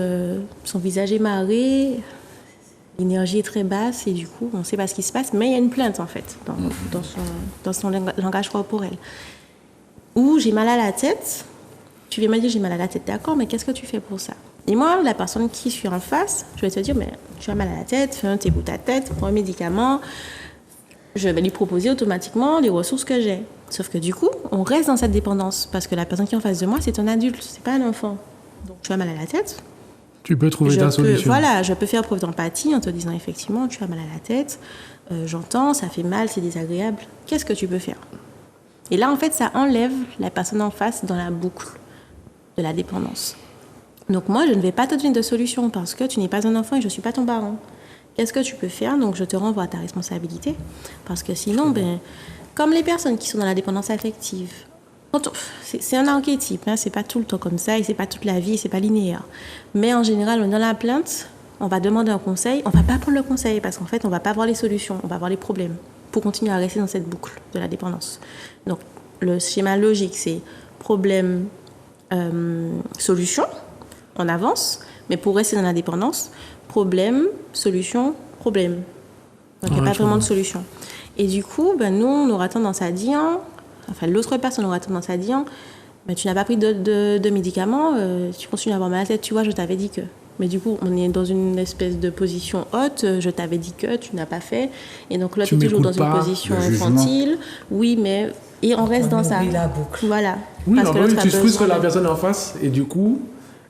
son visage est marré, l'énergie est très basse et du coup on ne sait pas ce qui se passe, mais il y a une plainte en fait dans son langage corporel. Ou j'ai mal à la tête, tu viens me dire j'ai mal à la tête, d'accord, mais qu'est-ce que tu fais pour ça? Et moi, la personne qui suis en face, je vais te dire, mais tu as mal à la tête, fais un thé pour ta tête, prends un médicament. Je vais lui proposer automatiquement les ressources que j'ai. Sauf que du coup, on reste dans cette dépendance parce que la personne qui est en face de moi, c'est un adulte, c'est pas un enfant. Donc tu as mal à la tête. Tu peux trouver ta solution. Voilà, je peux faire preuve d'empathie en te disant effectivement, tu as mal à la tête, j'entends, ça fait mal, c'est désagréable. Qu'est-ce que tu peux faire? Et là, en fait, ça enlève la personne en face dans la boucle de la dépendance. Donc moi, je ne vais pas te donner de solution parce que tu n'es pas un enfant et je ne suis pas ton parent. Qu'est-ce que tu peux faire? Donc je te renvoie à ta responsabilité. Parce que sinon, comme les personnes qui sont dans la dépendance affective, c'est un archétype, hein, c'est pas tout le temps comme ça et c'est pas toute la vie, c'est pas linéaire. Mais en général, on est dans la plainte, on va demander un conseil, on va pas prendre le conseil parce qu'en fait, on va pas voir les solutions, on va voir les problèmes pour continuer à rester dans cette boucle de la dépendance. Donc le schéma logique, c'est problème, solution. On avance, mais pour rester dans la dépendance, problème, solution, problème. Donc, il n'y a pas vraiment de solution. Et du coup, nous, on aura tendance à dire, enfin, l'autre personne aura tendance à dire, tu n'as pas pris de médicaments, tu continues à avoir mal à la tête, tu vois, je t'avais dit que. Mais du coup, on est dans une espèce de position haute, je t'avais dit que tu n'as pas fait. Et donc, là, tu es toujours dans une position infantile. Oui, mais. Et on reste dans ça. La boucle. Voilà. Oui, parce que tu frustres la personne en face et du coup,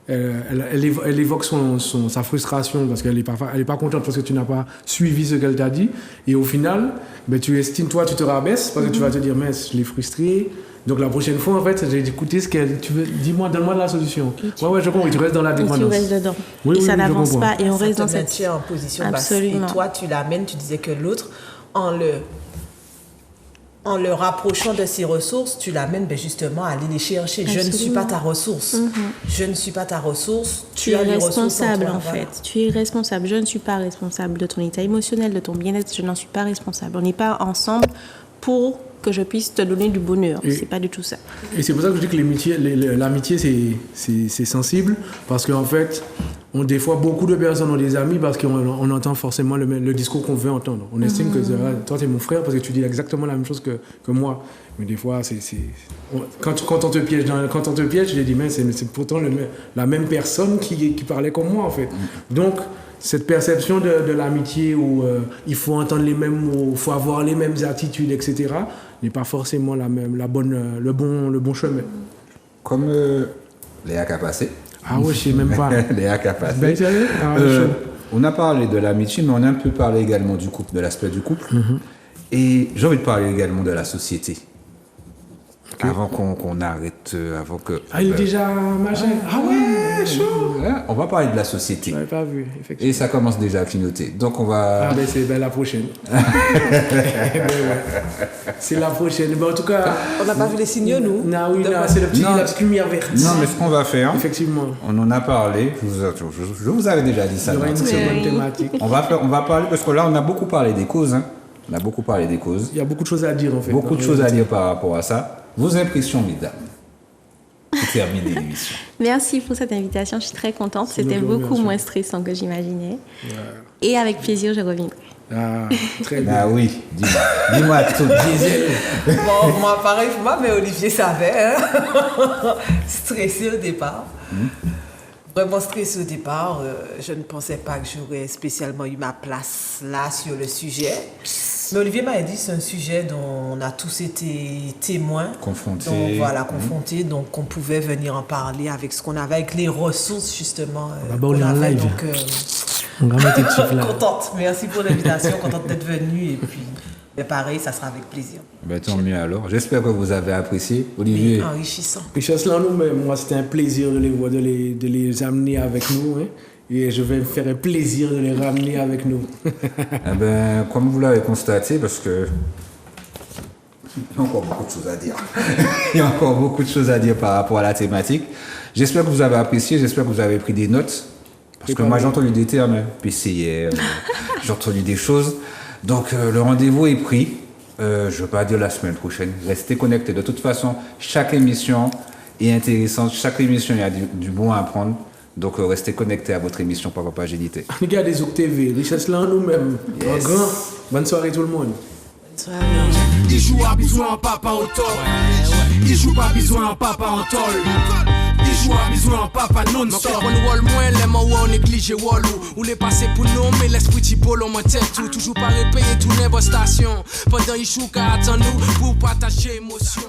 elle évoque sa frustration parce qu'elle n'est pas contente parce que tu n'as pas suivi ce qu'elle t'a dit. Et au final, tu estimes, toi, tu te rabaisses parce que tu vas te dire, mince, je l'ai frustrée. Donc la prochaine fois, en fait, j'ai écouté ce qu'elle... Tu veux, dis-moi, donne-moi de la solution. Ouais, je comprends. Et tu restes dans la dépendance. Tu restes dedans. Oui, et ça n'avance je pas. Et on Ça reste te dans cette... maintient en position basse. Absolument. Et toi, tu l'amènes, tu disais que l'autre, en le rapprochant de ses ressources, tu l'amènes justement à aller les chercher. Absolument. Je ne suis pas ta ressource. Je ne suis pas ta ressource. Tu es as les ressources responsable, toi, en voilà. fait. Tu es responsable. Je ne suis pas responsable de ton état émotionnel, de ton bien-être. Je n'en suis pas responsable. On n'est pas ensemble pour que je puisse te donner du bonheur. C'est pas du tout ça. Et c'est pour ça que je dis que l'amitié, c'est sensible parce qu'en fait, des fois, beaucoup de personnes ont des amis parce qu'on entend forcément le discours qu'on veut entendre. On estime que toi, t'es mon frère parce que tu dis exactement la même chose que moi. Mais des fois, quand on te piège, je dis, mais c'est pourtant la même personne qui parlait comme moi, en fait. Donc, cette perception de l'amitié où il faut entendre les mêmes mots, il faut avoir les mêmes attitudes, etc., n'est pas forcément le bon chemin. Comme Léa qui a passé. Ah ouais, je sais même pas. Léa qui a passé. Ben sérieux? Ah, chaud. On a parlé de l'amitié, mais on a un peu parlé également du couple, de l'aspect du couple. Et j'ai envie de parler également de la société. Avant qu'on arrête, avant que... Ah, il est déjà machin. Ah ouais, chaud. Hein, on va parler de la société. Je n'avais pas vu, effectivement. Et ça commence déjà à clignoter. Donc on va... Ah ben c'est la prochaine. Ben ouais. C'est la prochaine. Ben, en tout cas... On n'a pas vu les signaux, nous. Non, oui, non, c'est la petite lumière verte. Non, mais ce qu'on va faire, Effectivement. on en a parlé, je vous avais déjà dit ça. Il y aura une donc, seconde thématique. on va parler, parce que là on a beaucoup parlé des causes. Hein. On a beaucoup parlé des causes. Il y a beaucoup de choses à dire en fait. Beaucoup de choses à dire par rapport à ça. Vos impressions, mesdames. Pour terminer l'émission. Merci pour cette invitation, je suis très contente. C'est C'était notre beaucoup remerciement. moins stressant que j'imaginais. Et avec plaisir, je reviendrai. Ah, très bien. Ah oui, dis-moi tout. Diesel. Bon, moi, pareil pour moi, mais Olivier savait. Hein? Stressé au départ. Vraiment stressé au départ. Je ne pensais pas que j'aurais spécialement eu ma place là sur le sujet. Mais Olivier m'a dit que c'est un sujet dont on a tous été témoins. Confrontés. Donc voilà, confrontés. Donc on pouvait venir en parler avec ce qu'on avait, avec les ressources justement. Bah, on est en avait. live. Donc, On va mettre le chiffre là. contente. Merci pour l'invitation. Contente d'être venue. Et puis, mais pareil, ça sera avec plaisir. Ben, tant mieux alors. J'espère que vous avez apprécié. Olivier. Enrichissant. Richesse là nous-mêmes, moi c'était un plaisir de les voir, de les amener avec nous. Hein. Et je vais me faire un plaisir de les ramener avec nous. Eh ben, comme vous l'avez constaté, parce que il y a encore beaucoup de choses à dire. Il y a encore beaucoup de choses à dire par rapport à la thématique. J'espère que vous avez apprécié, j'espère que vous avez pris des notes. Parce que moi j'ai entendu des termes, PCR, j'ai entendu des choses. Donc le rendez-vous est pris. Je ne veux pas dire la semaine prochaine. Restez connectés. De toute façon, chaque émission est intéressante. Chaque émission, il y a du bon à apprendre. Donc restez connectés à votre émission Papa Pagénité. Regardez Zouk TV, Richesse là nous-mêmes. En grand. Bonne soirée tout le monde. Il joue à besoin en papa au tol. Il joue pas besoin en papa en tol. Il joue à besoin en papa non-stop. On wall moins les mots on néglige wall ou les passer pour nous mais l'esprit tipolo mon tête tout toujours pas repayer tout never station pendant il chou qu'à attend nous pour partager émotion.